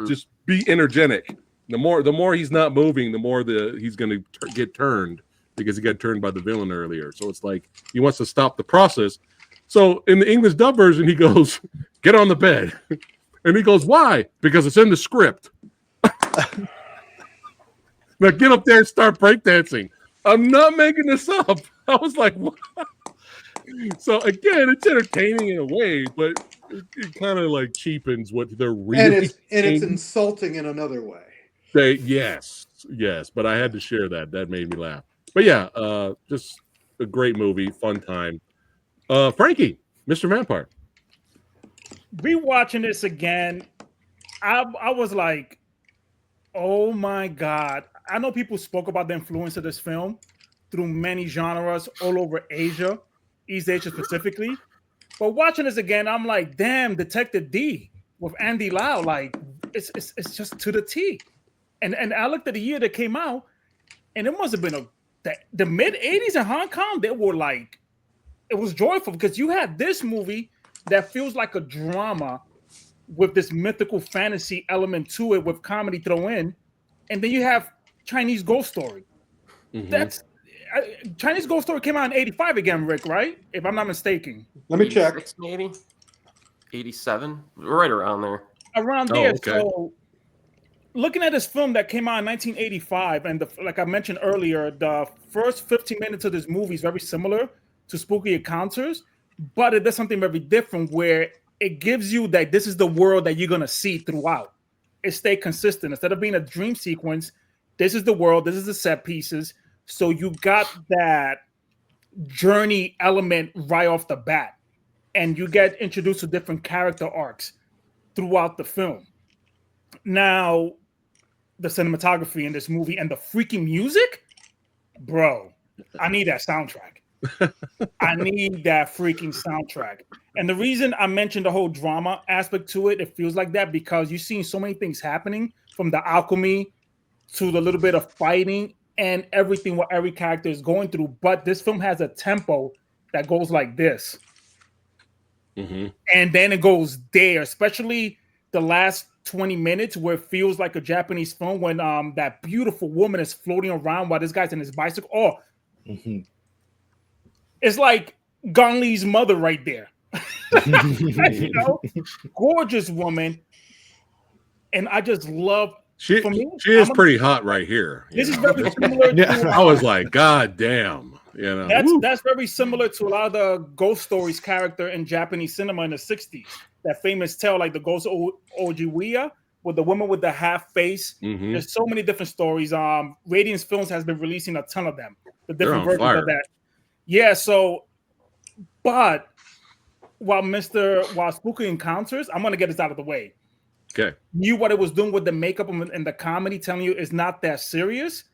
just be energetic. The more he's not moving, the more he's going to get turned because he got turned by the villain earlier. So it's like he wants to stop the process. So in the English dub version, he goes, "Get on the bed," and he goes, "Why?" "Because it's in the script." Now get up there and start breakdancing. I'm not making this up. I was like, what? So again, it's entertaining in a way, but it kind of like cheapens what they're really. And it's insulting in another way. Yes, but I had to share that. That made me laugh. But yeah, just a great movie, fun time. Frankie, Mr. Vampire. Rewatching this again, I was like, oh my god! I know people spoke about the influence of this film through many genres all over Asia, East Asia specifically. But watching this again, I'm like, damn, Detective D with Andy Lau, like it's just to the T. And I looked at the year that came out, and it must have been the mid 80s in Hong Kong. They were like, it was joyful because you had this movie that feels like a drama with this mythical fantasy element to it with comedy thrown in, and then you have Chinese Ghost Story. That's Chinese Ghost Story came out in 85 again, Rick, right? If I'm not mistaken. Let me check. Maybe 87, right around there. Around there. Okay. So looking at this film that came out in 1985, and like I mentioned earlier, the first 15 minutes of this movie is very similar to Spooky Encounters, but it does something very different where it gives you that this is the world that you're gonna see throughout. It stay consistent instead of being a dream sequence. This is the world. This is the set pieces. So you got that journey element right off the bat, and you get introduced to different character arcs throughout the film. Now, the cinematography in this movie and the freaking music, bro, I need that soundtrack. I need that freaking soundtrack. And the reason I mentioned the whole drama aspect to it, it feels like that because you've seen so many things happening from the alchemy to the little bit of fighting and everything what every character is going through. But this film has a tempo that goes like this. Mm-hmm. And then it goes there, especially the last 20 minutes where it feels like a Japanese film when that beautiful woman is floating around while this guy's in his bicycle. Oh, it's like Gong Li's mother right there. You know, gorgeous woman. And I just love she is pretty hot right here. This is very similar to, I was like, God damn. You know, that's very similar to a lot of the ghost stories character in Japanese cinema in the 60s. That famous tale, like the Ghost of Ojiwiya, with the woman with the half face. Mm-hmm. There's so many different stories. Radiance Films has been releasing a ton of them. The different versions of that. Yeah, so, but while Spooky Encounters, I'm gonna get this out of the way. Okay. Knew what it was doing with the makeup and the comedy, telling you it's not that serious.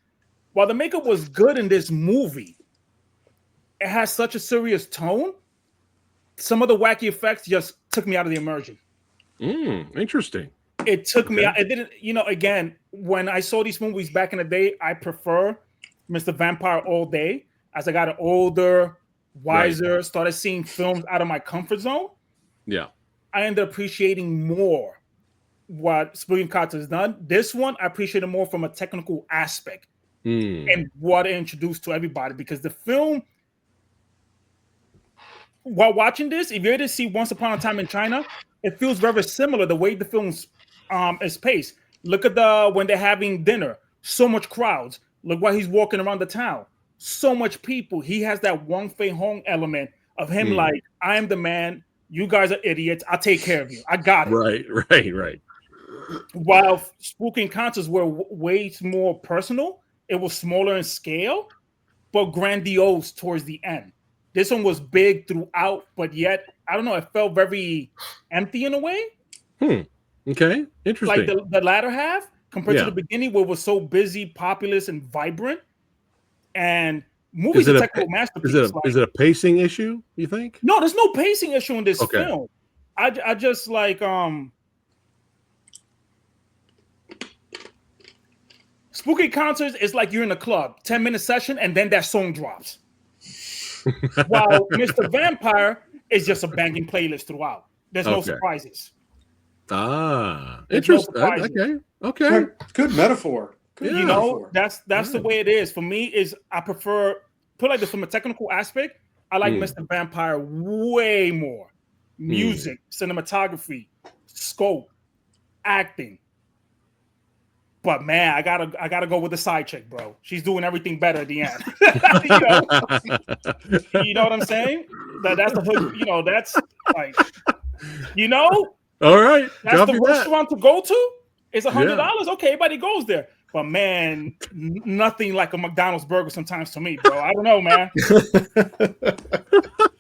While the makeup was good in this movie, it has such a serious tone. Some of the wacky effects just took me out of the immersion. Interesting. It took me out. It didn't, again, when I saw these movies back in the day, I prefer Mr. Vampire all day. As I got older, wiser, started seeing films out of my comfort zone. Yeah. I ended up appreciating more what Spooky Encounters has done. This one, I appreciate it more from a technical aspect and what it introduced to everybody, because the film, while watching this, if you ever see Once Upon a Time in China, it feels very similar the way the film's is paced. Look at when they're having dinner, so much crowds. Look while he's walking around the town, so much people. He has that Wong Fei Hong element of him like, I am the man, you guys are idiots, I'll take care of you, I got it. Right. While Spooky Encounters were way more personal, it was smaller in scale, but grandiose towards the end. This one was big throughout, but yet, I don't know, it felt very empty in a way. Okay, interesting. Like the latter half compared to the beginning, where it was so busy, populous, and vibrant. And movies are technical masterpiece. Is it a pacing issue, you think? No, there's no pacing issue in this film. I just like Spooky Encounters is like you're in a club, 10-minute session, and then that song drops. While Mr. Vampire is just a banging playlist throughout. There's no surprises. Interesting. Okay. Good metaphor. Good metaphor. That's the way it is. For me, is I prefer, put like this from a technical aspect, I like Mr. Vampire way more. Music, cinematography, scope, acting. But man, I gotta go with the side chick, bro. She's doing everything better at the end. You know what I'm saying? That's the hood. That's like, All right. That's the restaurant to go to. It's $100. Okay, everybody goes there. But man, nothing like a McDonald's burger sometimes to me, bro. I don't know, man.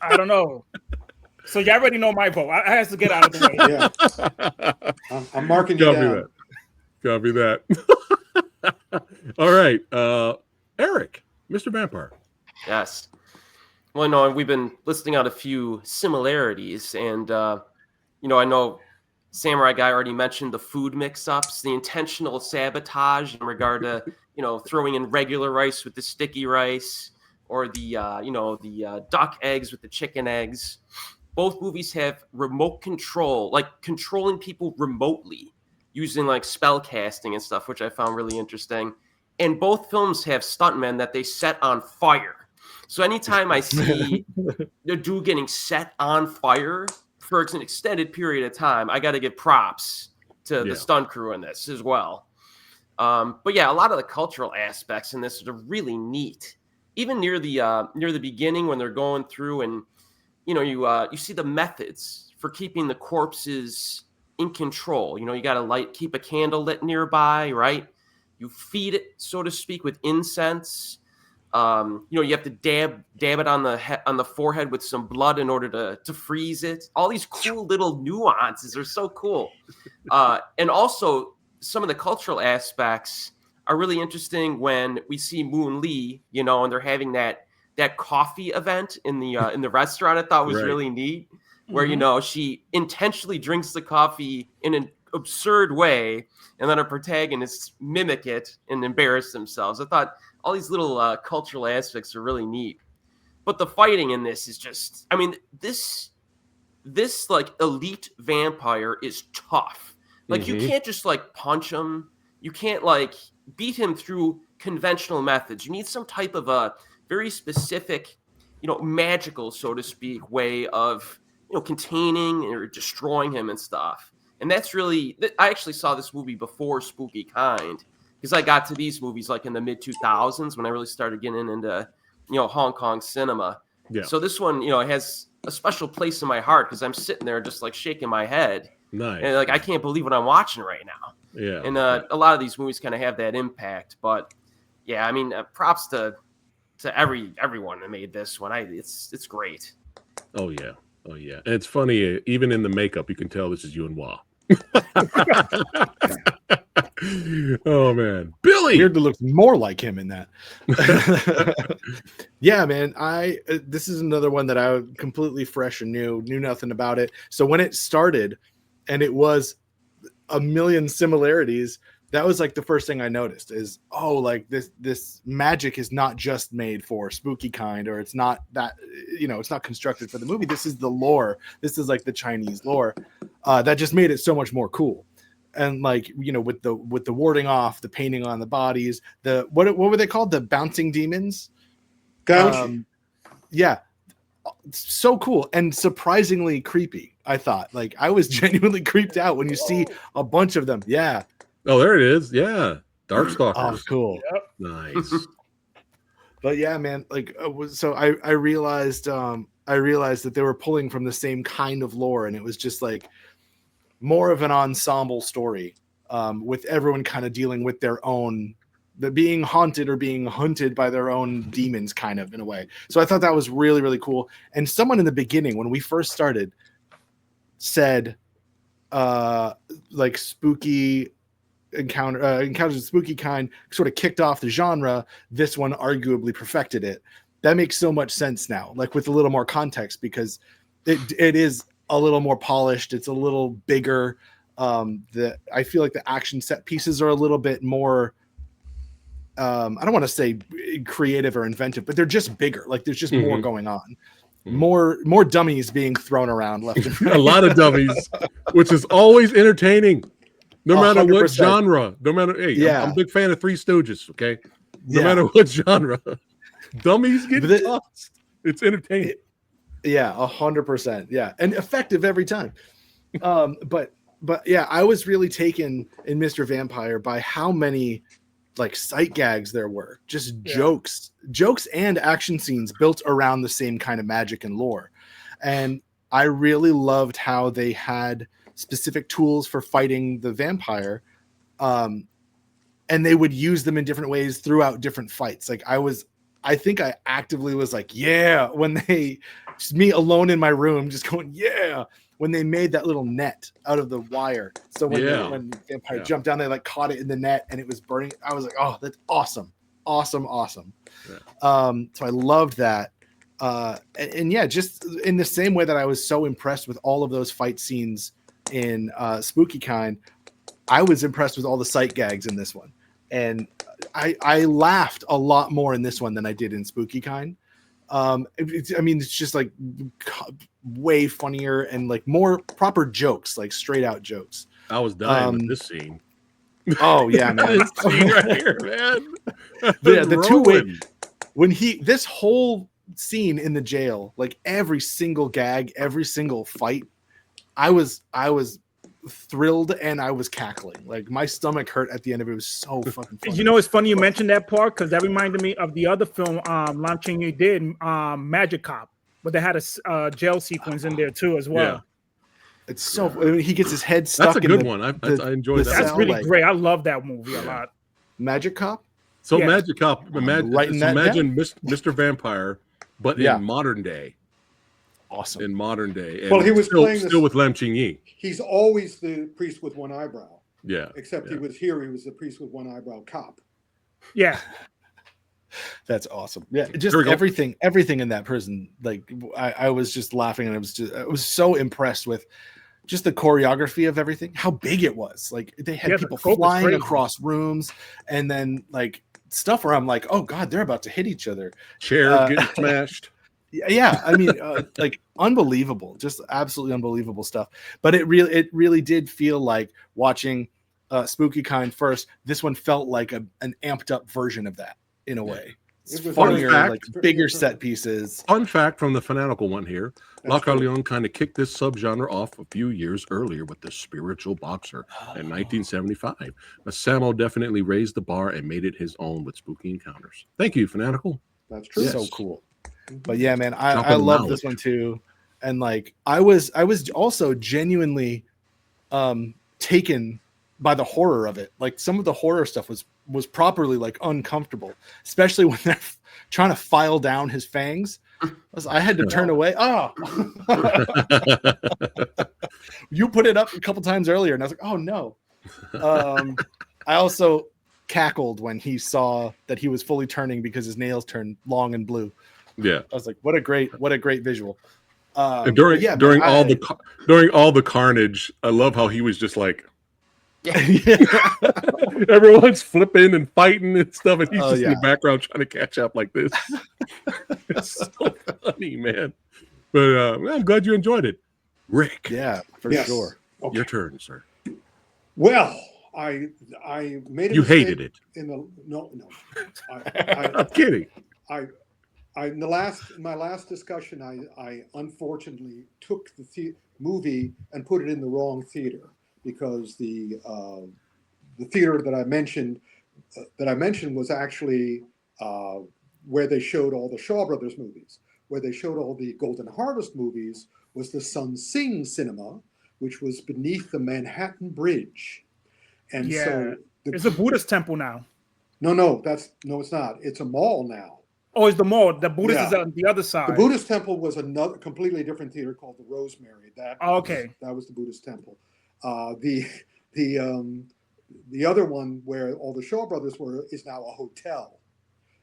I don't know. So you already know my vote. I has to get out of the way. Yeah. I'm marking you down. Copy that. All right. Eric, Mr. Vampire. Yes. Well, no, we've been listing out a few similarities, and I know Samurai Guy already mentioned the food mix-ups, the intentional sabotage in regard to throwing in regular rice with the sticky rice, or the duck eggs with the chicken eggs. Both movies have remote control, like controlling people remotely, using like spell casting and stuff, which I found really interesting. And both films have stuntmen that they set on fire. So anytime I see the dude getting set on fire for an extended period of time, I got to give props to the stunt crew in this as well. But yeah, a lot of the cultural aspects in this are really neat. Even near the beginning when they're going through, and you see the methods for keeping the corpses in control. You got to keep a candle lit nearby, right? You feed it, so to speak, with incense. You have to dab it on the forehead with some blood in order to freeze it. All these cool little nuances are so cool. And also some of the cultural aspects are really interesting when we see Moon Lee, and they're having that coffee event in the restaurant. I thought was really neat, where she intentionally drinks the coffee in an absurd way, and then her protagonists mimic it and embarrass themselves. I thought all these little cultural aspects are really neat. But the fighting in this is just, I mean, this like elite vampire is tough. Like you can't just punch him. You can't beat him through conventional methods. You need some type of a very specific, magical, so to speak, way of, containing or destroying him and stuff. And that's really, I actually saw this movie before Spooky Kind, because I got to these movies in the mid 2000s when I really started getting into, Hong Kong cinema. Yeah. So this one, has a special place in my heart because I'm sitting there just shaking my head. Nice. And I can't believe what I'm watching right now. Yeah. And a lot of these movies kind of have that impact. But yeah, I mean, props to everyone that made this one. It's great. Oh yeah. And it's funny, even in the makeup, you can tell this is Yuen Wah. Oh man, Billy Beard looks more like him in that. Yeah, man. This is another one that I completely fresh and knew nothing about it. So when it started, and it was a million similarities, that was the first thing I noticed is, this magic is not just made for Spooky Kind, or it's not that, it's not constructed for the movie. This is the lore. This is the Chinese lore that just made it so much more cool. And with the warding off, the painting on the bodies, what were they called? The bouncing demons? Yeah. So cool and surprisingly creepy. I thought I was genuinely creeped out when you see a bunch of them. Yeah. Oh, there it is. Yeah. Darkstalkers. Oh, cool. Yep. Nice. But yeah, man, so I realized that they were pulling from the same kind of lore, and it was just more of an ensemble story, with everyone kind of dealing with their own, being haunted or being hunted by their own demons, kind of, in a way. So I thought that was really, really cool. And someone in the beginning, when we first started, said spooky encounters of Spooky Kind sort of kicked off the genre. This one arguably perfected it. That makes so much sense now, with a little more context, because it is a little more polished. It's a little bigger. I feel the action set pieces are a little bit more, I don't want to say creative or inventive, but they're just bigger. There's just more going on. More dummies being thrown around left and right. A lot of dummies, which is always entertaining. No matter 100%. What genre, no matter, I'm a big fan of Three Stooges, okay? No matter what genre, dummies get tossed. It's entertaining. Yeah, 100%. Yeah, and effective every time. But yeah, I was really taken in Mr. Vampire by how many sight gags there were. Just jokes and action scenes built around the same kind of magic and lore. And I really loved how they had specific tools for fighting the vampire, and they would use them in different ways throughout different fights. I think I actively was when just me alone in my room just going when they made that little net out of the wire. So when the vampire jumped down, they caught it in the net and it was burning. I was oh, that's awesome. Yeah. So I loved that. And yeah, just in the same way that I was so impressed with all of those fight scenes in Spooky Kind, I was impressed with all the sight gags in this one. And I laughed a lot more in this one than I did in Spooky Kind. It's just way funnier and more proper jokes, straight out jokes. I was dying with this scene. Oh yeah, man. This scene right here, man. The two-way when this whole scene in the jail, every single gag, every single fight, I was thrilled and I was cackling. Like my stomach hurt at the end of it. It was so fucking funny. You know, it's funny you mentioned that part because that reminded me of the other film Lam Ching-yi did, Magic Cop, but they had a jail sequence in there too as well. Yeah. It's so I mean, he gets his head stuck. That's a good one. I enjoyed that. That's really great. I love that movie a lot. Magic Cop. So Magic Cop. Imagine down. Mr. Vampire, but in modern day. Awesome. In modern day. And well, he was still with Lam Ching-yi. He's always the priest with one eyebrow. Yeah. Except he was the priest with one eyebrow cop. Yeah. That's awesome. Yeah, just everything in that prison. Like I was just laughing, and I was so impressed with just the choreography of everything. How big it was! Like they had people flying across rooms, and then like stuff where I'm like, oh god, they're about to hit each other. Chair getting smashed. Yeah, I mean, like unbelievable, just absolutely unbelievable stuff. But it really did feel like watching Spooky Kind first. This one felt like an amped up version of that. In a way, it's funnier, like bigger set pieces. Fun fact from the Fanatical one here: La Carleone kind of kicked this subgenre off a few years earlier with The Spiritual Boxer in 1975. But Samo definitely raised the bar and made it his own with Spooky Encounters. Thank you, Fanatical. That's true. So cool. But yeah, man, I love this one too. And like I was also genuinely taken by the horror of it. Like some of the horror stuff was properly like uncomfortable, especially when they're trying to file down his fangs. I had to turn away. Oh, you put it up a couple times earlier, and I was like, oh no. I also cackled when he saw that he was fully turning because his nails turned long and blue. Yeah, I was like, what a great visual. And during all the carnage, I love how he was just like. Yeah. Everyone's flipping and fighting and stuff, and he's just in the background trying to catch up like this. It's so funny, man. But I'm glad you enjoyed it, Rick. Yeah, for sure. Okay. Your turn, sir. Well, I made you hated it. No. I'm kidding. In my last discussion, I unfortunately took the movie and put it in the wrong theater. Because the theater that I mentioned was actually where they showed all the Shaw Brothers movies. Where they showed all the Golden Harvest movies was the Sun Sing Cinema, which was beneath the Manhattan Bridge. And so it's a Buddhist temple now. No, it's not. It's a mall now. Oh, it's the mall. The Buddhist is on the other side. The Buddhist temple was another completely different theater called the Rosemary. That was the Buddhist temple. The other one where all the Shaw Brothers were is now a hotel,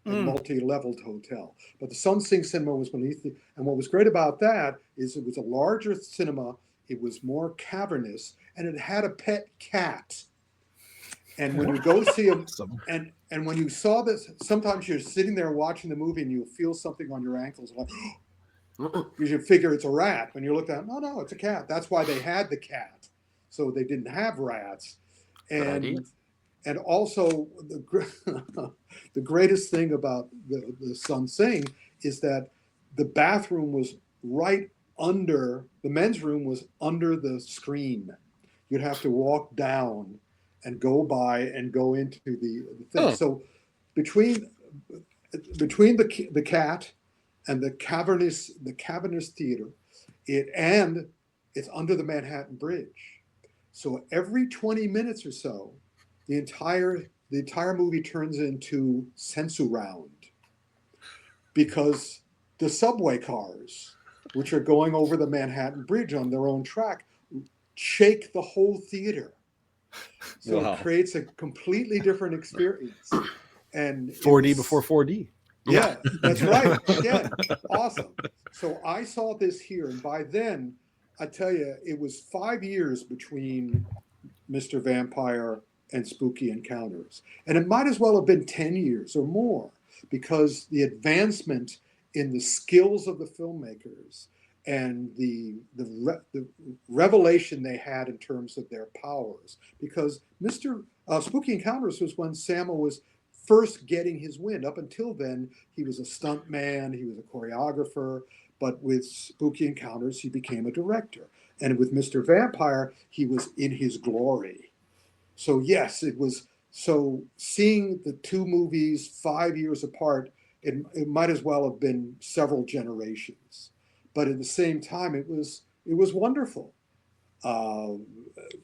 a multi-leveled hotel. But the Sun Sing Cinema was beneath and what was great about that is it was a larger cinema, it was more cavernous, and it had a pet cat. And when you go see them, and when you saw this, sometimes you're sitting there watching the movie and you feel something on your ankles, like because you figure it's a rat. When you look at it, no, it's a cat. That's why they had the cat. So they didn't have rats, and also the greatest thing about the Sun Sing is that the bathroom was right under the men's room was under the screen. You'd have to walk down and go by and go into the thing. Oh. So between the cat and the cavernous theater, it's under the Manhattan Bridge. So every 20 minutes or so, the entire movie turns into Sensu-round because the subway cars, which are going over the Manhattan Bridge on their own track, shake the whole theater. So it creates a completely different experience. And 4D before 4D. Yeah, that's right. Yeah, awesome. So I saw this here, and by then, I tell you, it was 5 years between Mr. Vampire and Spooky Encounters. And it might as well have been 10 years or more because the advancement in the skills of the filmmakers and the revelation they had in terms of their powers. Because Mr. Spooky Encounters was when Samo was first getting his wind. Up until then, he was a stunt man, he was a choreographer, but with Spooky Encounters, he became a director. And with Mr. Vampire, he was in his glory. So yes, it was, so seeing the two movies 5 years apart, it might as well have been several generations. But at the same time, it was wonderful.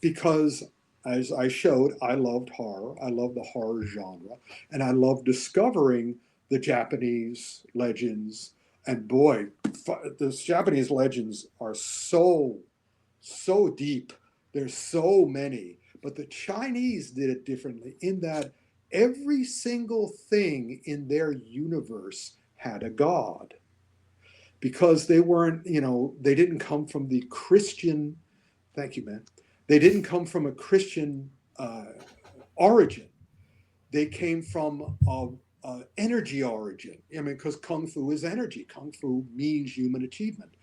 Because as I showed, I loved horror. I love the horror genre. And I love discovering the Japanese legends. And boy, the Japanese legends are so deep. There's so many. But the Chinese did it differently in that every single thing in their universe had a god. Because they weren't, they didn't come from the Christian, thank you, man. They didn't come from a Christian origin. They came from energy origin. I mean, because Kung Fu is energy. Kung Fu means human achievement.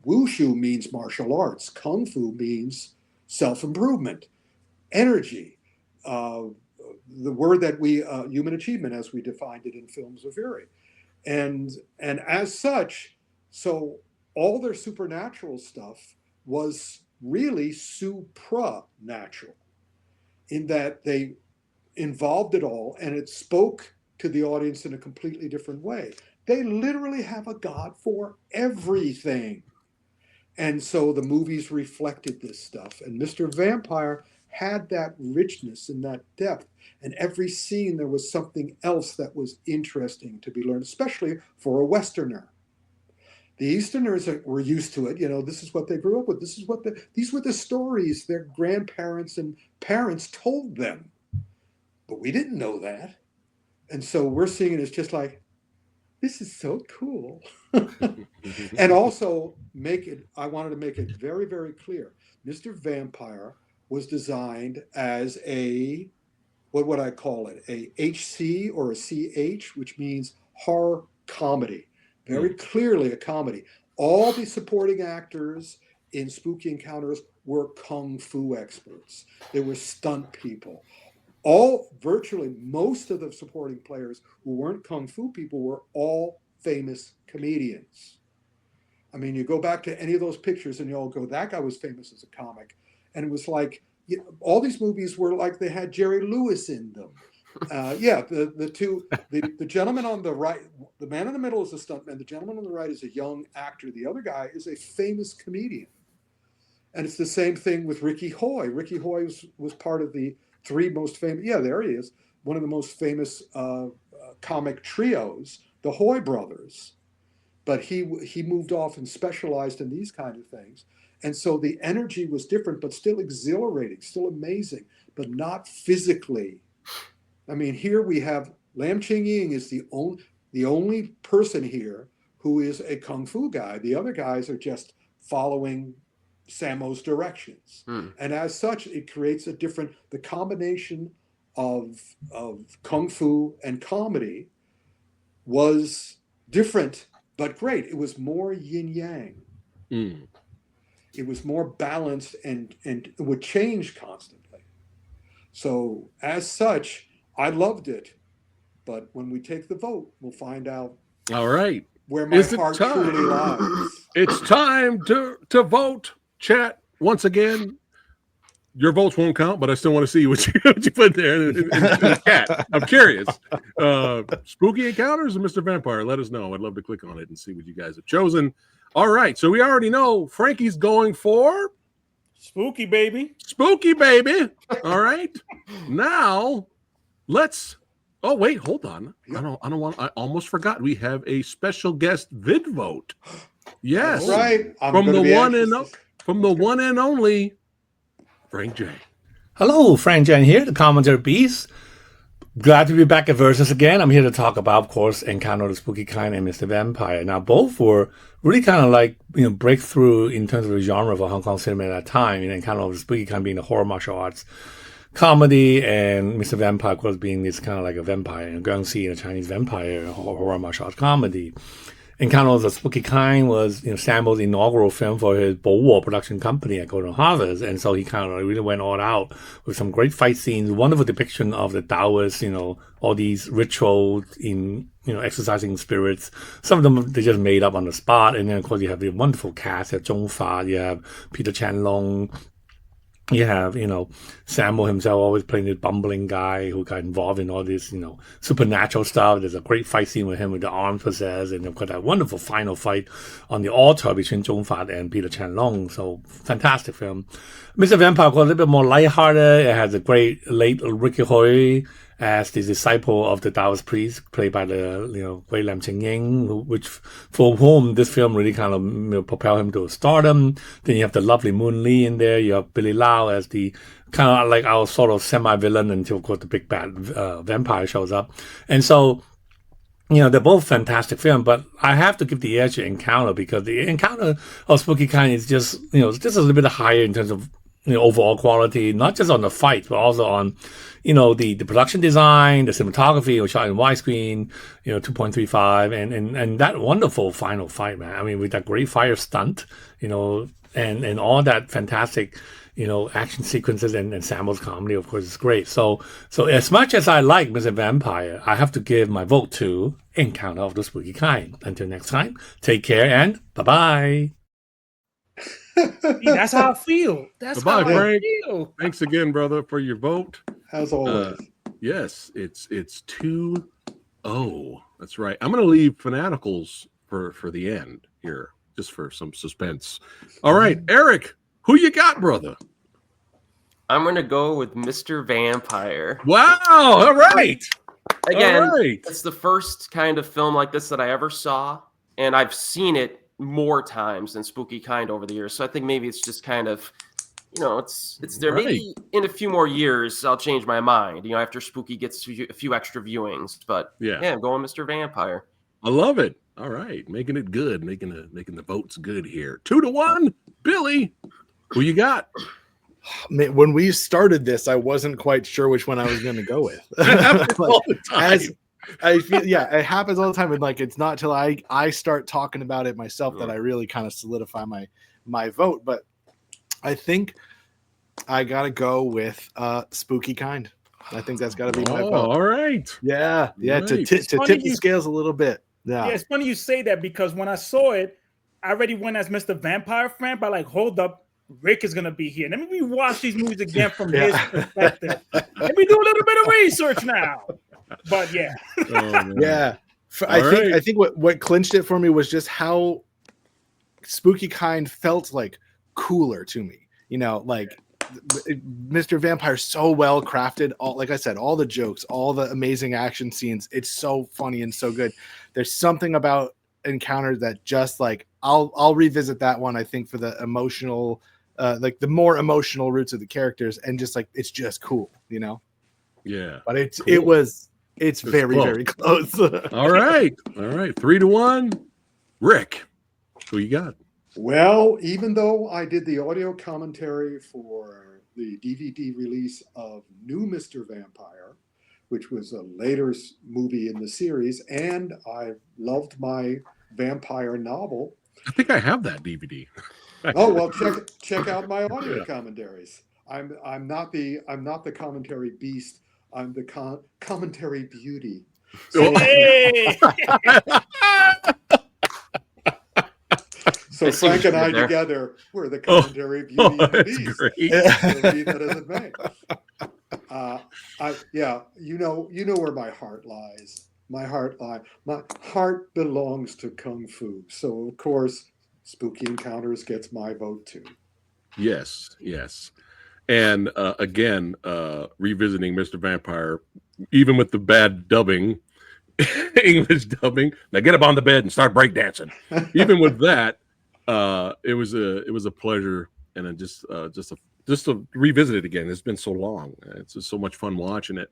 Wushu means martial arts. Kung Fu means self-improvement, energy. The word that we, human achievement as we defined it in films of Fury. And as such, so all their supernatural stuff was really supranatural in that they involved it all and it spoke to the audience in a completely different way. They literally have a god for everything. And so the movies reflected this stuff. And Mr. Vampire had that richness and that depth. And every scene there was something else that was interesting to be learned, especially for a Westerner. The Easterners were used to it. This is what they grew up with. These were the stories their grandparents and parents told them. But we didn't know that. And so we're seeing it as just like, this is so cool. And also I wanted to make it very, very clear. Mr. Vampire was designed as what would I call it? A HC or a CH, which means horror comedy. Very clearly a comedy. All the supporting actors in Spooky Encounters were Kung Fu experts. They were stunt people. Virtually most of the supporting players who weren't Kung Fu people were all famous comedians. I mean, you go back to any of those pictures and you all go, that guy was famous as a comic. And it was like, all these movies were like they had Jerry Lewis in them. The gentleman on the right, the man in the middle is a stuntman. The gentleman on the right is a young actor. The other guy is a famous comedian. And it's the same thing with Ricky Hoy. Ricky Hoy was part of the three most famous, there he is, one of the most famous comic trios, the Hoy brothers. But he moved off and specialized in these kind of things. And so the energy was different, but still exhilarating, still amazing, but not physically. I mean, here we have Lam Ching Ying is the only person here who is a Kung Fu guy. The other guys are just following Sammo's directions. And as such, it creates the combination of Kung Fu and comedy was different, but great. It was more yin yang. It was more balanced and it would change constantly. So as such, I loved it. But when we take the vote, we'll find out. All right. Where my heart truly lies. It's time to vote. Chat, once again, your votes won't count, but I still want to see what you put there in the chat. I'm curious. Spooky Encounters or Mr. Vampire? Let us know. I'd love to click on it and see what you guys have chosen. All right. So we already know Frankie's going for Spooky Baby. Spooky Baby. All right. Now let's. Oh wait, hold on. I don't want. I almost forgot. We have a special guest vid vote. Yes, that's right. From the one and only Frank J. Hello, Frank J here, the Commentary Beast. Glad to be back at Versus again. I'm here to talk about, of course, Encounter of the Spooky Kind and Mr. Vampire. Now, both were really kind of like, breakthrough in terms of the genre of Hong Kong cinema at that time. Encounter of the Spooky Kind being the horror martial arts comedy, and Mr. Vampire, of course, being this kind of like a vampire, Guangxi, a Chinese vampire horror martial arts comedy. Encounter of the Spooky Kind was, Samuel's inaugural film for his Bold War production company at Golden Harvest, and so he kind of really went all out with some great fight scenes, wonderful depiction of the Taoists, all these rituals in, exercising spirits. Some of them they just made up on the spot, and then of course you have the wonderful cast. You have Zhong Fa, you have Peter Chan Long. You have, Samuel himself always playing this bumbling guy who got involved in all this, supernatural stuff. There's a great fight scene with him with the arms possessed, and you've got that wonderful final fight on the altar between Zhong Fa and Peter Chan Long. So, fantastic film. Mr. Vampire, of course, a little bit more lighthearted. It has a great late Ricky Hoy as the disciple of the Taoist priest, played by the great Lam Ching-ying, for whom this film really kind of propelled him to stardom. Then you have the lovely Moon Lee in there. You have Billy Lau as the kind of like our sort of semi-villain until, of course, the big bad vampire shows up. And so, they're both fantastic films, but I have to give the edge to Encounter, because the Encounter of Spooky Kind is just a little bit higher in terms of overall quality, not just on the fight, but also on, the production design, the cinematography. It was shot in widescreen, 2.35, and that wonderful final fight, man. I mean, with that great fire stunt, and all that fantastic, action sequences and Samuel's comedy, of course, is great. So as much as I like Mr. Vampire, I have to give my vote to Encounter of the Spooky Kind. Until next time, take care and bye-bye. That's how I feel. That's how Frank. I feel. Thanks again, brother, for your vote. As always. Yes, it's 2-0. That's right. I'm going to leave Fanaticals for the end here, just for some suspense. All right, Eric, who you got, brother? I'm going to go with Mr. Vampire. Wow. All right. Again, all right. It's the first kind of film like this that I ever saw, and I've seen it more times than Spooky Kind over the years. So I think maybe it's just kind of, it's there. Right. Maybe in a few more years I'll change my mind, after Spooky gets a few extra viewings. But yeah, I'm going Mr. Vampire. I love it. All right, making it good, making the votes good here. 2-1. Billy, who you got? When we started this, I wasn't quite sure which one I was going to go with. All the time. I feel, it happens all the time, and like it's not till I start talking about it myself that I really kind of solidify my vote. But I think I gotta go with Spooky Kind. I think that's got to be my vote. All right. Yeah. Right. To tip the scales a little bit. Yeah, it's funny you say that, because when I saw it, I already went as Mr. Vampire fan, but hold up, Rick is gonna be here. Let me watch these movies again from his perspective. Let me do a little bit of research now. But yeah. I think what clinched it for me was just how Spooky Kind felt like cooler to me. Like Mr. Vampire, so well crafted. Like I said, all the jokes, all the amazing action scenes. It's so funny and so good. There's something about Encounter that just like I'll revisit that one. I think for the emotional, like the more emotional roots of the characters, and just like it's just cool, Yeah. But it's It's very close. very close. All right. 3-1. Rick, who you got? Well, even though I did the audio commentary for the DVD release of New Mr. Vampire, which was a later movie in the series, and I loved my vampire novel. I think I have that DVD. Oh well, check out my audio commentaries. I'm not the commentary beast. I'm the commentary beauty. So, Hey! so Frank and I together, we're the commentary beauty and the that's beast. great. So be that as it may. You know where my heart lies. My heart belongs to Kung Fu. So of course, Spooky Encounters gets my vote too. Yes. And again, revisiting Mr. Vampire, even with the bad dubbing, English dubbing. Now get up on the bed and start breakdancing. Even with that, it was a pleasure, and then just to revisit it again. It's been so long. It's just so much fun watching it.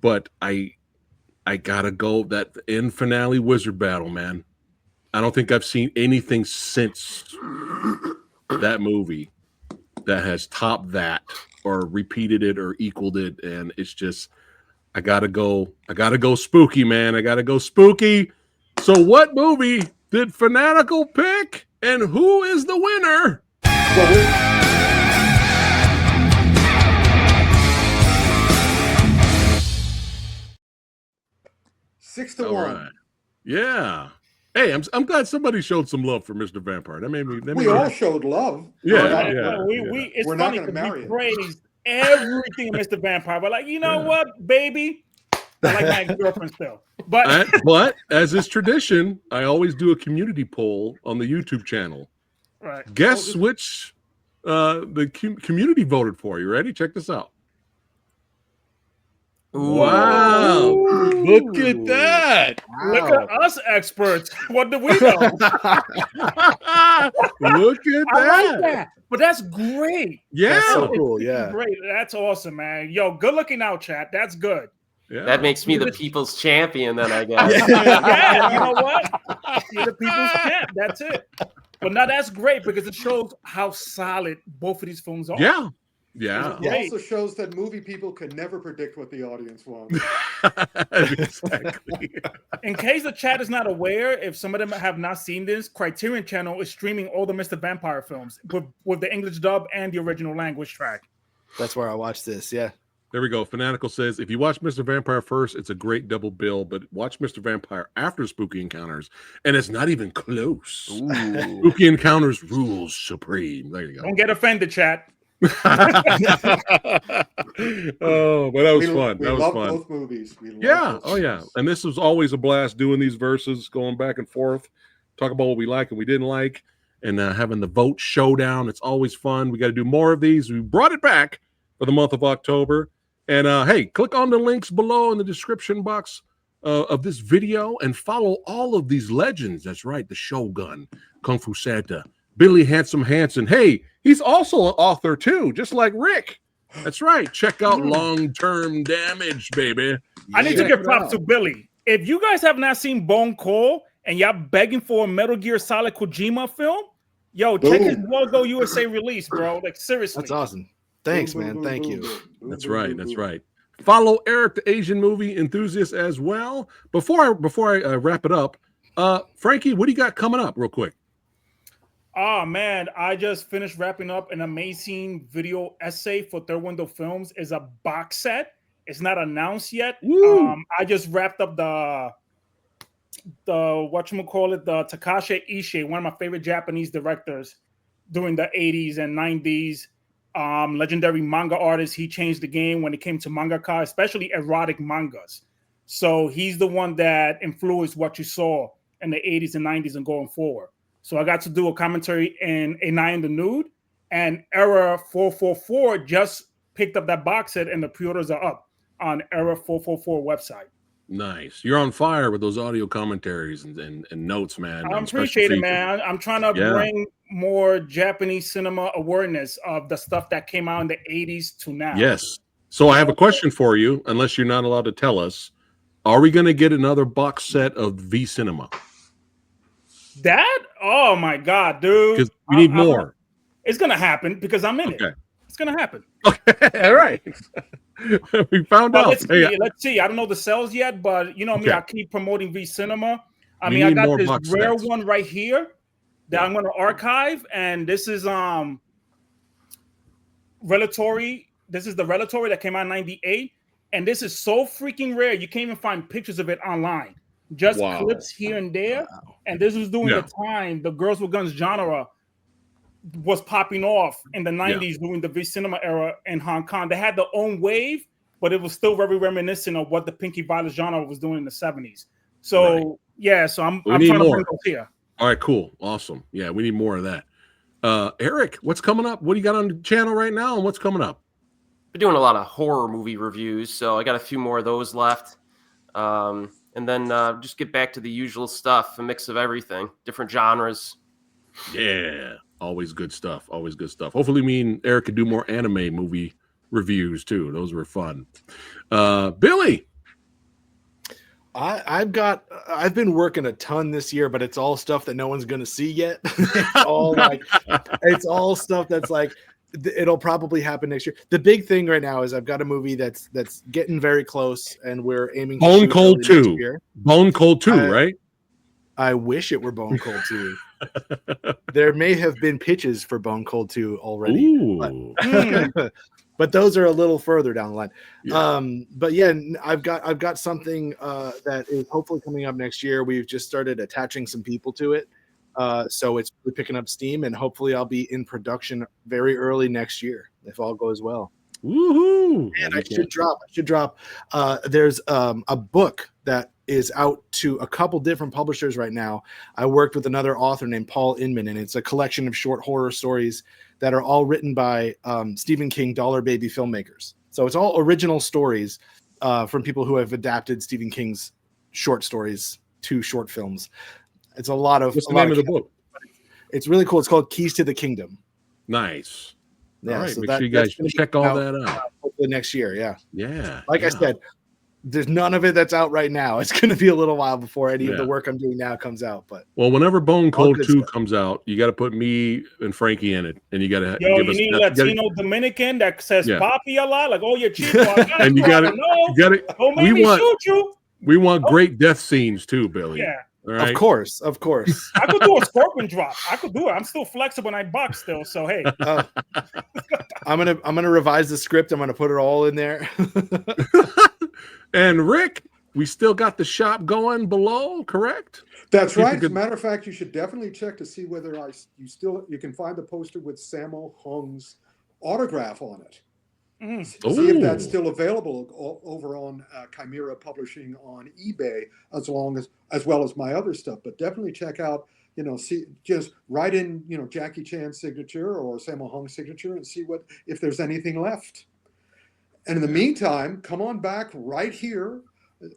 But I gotta go that end finale wizard battle, man. I don't think I've seen anything since that movie that has topped that or repeated it or equaled it. And it's just, I gotta go spooky, man. I gotta go spooky. So what movie Did Fanatical pick? And who is the winner? Well, 6-1. Right. Yeah. Hey, I'm glad somebody showed some love for Mr. Vampire. That made me. We all showed love. Yeah, It's We're funny not gonna because marry we him. praise everything of Mr. Vampire. But like, you know what, baby? I like my girlfriend still. But as is tradition, I always do a community poll on the YouTube channel. Right. Guess which the community voted for. You ready? Check this out. Wow. Look at that. Wow. Look at us experts. What do we know? Look at I like that. that. But that's great. Yeah. That's so It's cool. freaking Yeah. Great. That's awesome, man. Yo, good looking out, chat. That's good. Yeah. That makes me the people's champion, then, I guess. Yeah, you know what? You're the people's champ. That's it. But now that's great because it shows how solid both of these films are. Yeah. Yeah. It also shows that movie people can never predict what the audience wants. Exactly. In case the chat is not aware, if some of them have not seen this, Criterion Channel is streaming all the Mr. Vampire films with the English dub and the original language track. That's where I watched this. Yeah. There we go. Fanatical says, if you watch Mr. Vampire first, it's a great double bill, but watch Mr. Vampire after Spooky Encounters, and it's not even close. Ooh. Spooky Encounters rules supreme. There you go. Don't get offended, chat. Oh, but that was fun. We That was love fun. both movies. We love Yeah. both Oh, yeah. movies. And this was always a blast doing these verses, going back and forth, talk about what we like and we didn't like, and having the vote showdown. It's always fun. We got to do more of these. We brought it back for the month of October. And hey, click on the links below in the description box of this video and follow all of these legends. That's right. The Shogun, Kung Fu Santa, Billy Handsome Hansen. Hey, he's also an author too, just like Rick. That's right. Check out Long-Term Damage, baby. I need to Check give it props out. to Billy. If you guys have not seen Bone Cold and y'all begging for a Metal Gear Solid Kojima film, yo, check his logo USA release, bro. Like seriously. That's awesome. Thanks, Boom, man. boom, Thank boom, you. boom, boom, That's boom, right. boom, That's boom. right. Follow Eric, the Asian movie enthusiast, as well. Before I wrap it up, Frankie, what do you got coming up, real quick? Oh man, I just finished wrapping up an amazing video essay for Third Window Films. It's a box set. It's not announced yet. Woo. I just wrapped up the whatchamacallit, the Takashi Ishii, one of my favorite Japanese directors during the 80s and 90s. Legendary manga artist. He changed the game when it came to mangaka, especially erotic mangas. So he's the one that influenced what you saw in the 80s and 90s and going forward. So I got to do a commentary in A Night in the Nude, and Era 444 just picked up that box set, and the pre-orders are up on Era 444 website. Nice. You're on fire with those audio commentaries and notes, man. I and special appreciate it, features. man. I'm trying to bring more Japanese cinema awareness of the stuff that came out in the 80s to now. Yes. So I have a question for you, unless you're not allowed to tell us. Are we going to get another box set of V Cinema? That? Oh my God, dude. Because we need more. It's going to happen because I'm in Okay. it. It's going to happen. Okay. All right. We found But out. let's see. I don't know the sales yet, but you know me, Okay. I keep promoting V Cinema. I We mean, I need got more this box rare sets. one right here that I'm going to archive, and this is Relatory. This is the Relatory that came out in '98, and this is so freaking rare. You can't even find pictures of it online. Just Wow. clips here and there. And this was during Yeah. the time the Girls with Guns genre was popping off in the 90s during the V Cinema era in Hong Kong. They had their own wave, but it was still very reminiscent of what the Pinky Violence genre was doing in the 70s. So so I'm We trying need to more. bring those here. All right, cool. Awesome. Yeah, we need more of that. Eric, what's coming up? What do you got on the channel right now, and what's coming up? Been doing a lot of horror movie reviews, so I got a few more of those left. And then just get back to the usual stuff, a mix of everything, different genres. Yeah, always good stuff. Always good stuff. Hopefully, me and Eric can do more anime movie reviews too. Those were fun. Billy, I've been working a ton this year, but it's all stuff that no one's gonna see yet. It's all stuff that's like it'll probably happen next year. The big thing right now is I've got a movie that's getting very close, and we're aiming to Bone shoot Cold early next 2. year. Bone Cold 2, Uh, right? I wish it were Bone Cold 2. There may have been pitches for Bone Cold 2 already. But those are a little further down the line. Yeah. But yeah, I've got something that is hopefully coming up next year. We've just started attaching some people to it. So it's picking up steam, and hopefully I'll be in production very early next year if all goes well. Woohoo! And I should drop. There's a book that is out to a couple different publishers right now. I worked with another author named Paul Inman, and it's a collection of short horror stories that are all written by Stephen King Dollar Baby filmmakers. So it's all original stories from people who have adapted Stephen King's short stories to short films. It's a lot of. What's the name of the book? It's really cool. It's called Keys to the Kingdom. Nice. Yeah, all right, so make sure you guys check all that out. Hopefully next year, yeah. Yeah. Like I said, there's none of it that's out right now. It's going to be a little while before any of the work I'm doing now comes out. But whenever Bone Cold 2 comes out, you got to put me and Frankie in it, and you got to you need a Latino Dominican that says "papi" a lot, like "Oh, you're Chico." And you got to. Don't make me shoot you. We want great death scenes too, Billy. Yeah. Right. Of course. I could do a scorpion drop. I could do it. I'm still flexible and I box still. So hey, I'm gonna revise the script. I'm gonna put it all in there. And Rick, we still got the shop going below, correct? That's right. As a matter of fact, you should definitely check to see whether you can find the poster with Sammo Hung's autograph on it. See if that's still available over on Chimera Publishing on eBay, as well as my other stuff. But definitely check out, just write in, Jackie Chan's signature or Sammo Hung's signature and see if there's anything left. And in the meantime, come on back right here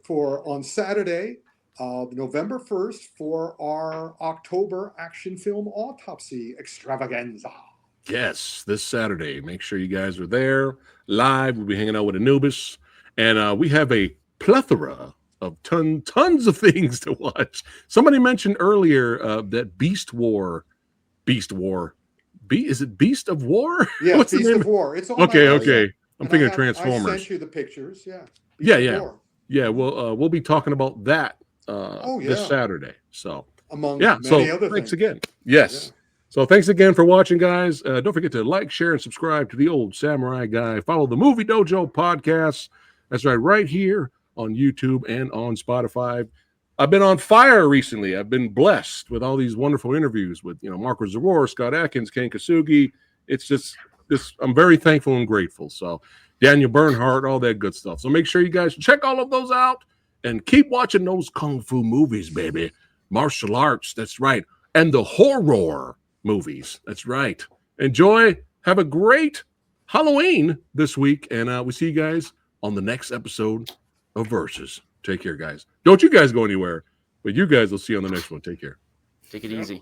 on Saturday, November 1st, for our October action film autopsy extravaganza. Yes, this Saturday. Make sure you guys are there live. We'll be hanging out with Anubis, and we have a plethora of tons of things to watch. Somebody mentioned earlier that Beast War. Is it Beast of War? Yeah, What's Beast of War. It's all okay. I'm thinking of Transformers. I sent you the pictures. Yeah. Yeah. We'll be talking about that this Saturday. So among many other thanks things. Again. Yes. Yeah. So thanks again for watching, guys. Don't forget to like, share, and subscribe to the Old Samurai Guy. Follow the Movie Dojo podcast. That's right here on YouTube and on Spotify. I've been on fire recently. I've been blessed with all these wonderful interviews with Marco Zaror, Scott Atkins, Ken Kasugi. It's just I'm very thankful and grateful. So Daniel Bernhardt, all that good stuff. So make sure you guys check all of those out and keep watching those kung fu movies, baby. Martial arts, that's right. And the horror movies. That's right. Enjoy. Have a great Halloween this week. And we'll see you guys on the next episode of Versus. Take care, guys. Don't you guys go anywhere, but you guys will see you on the next one. Take care. Take it easy.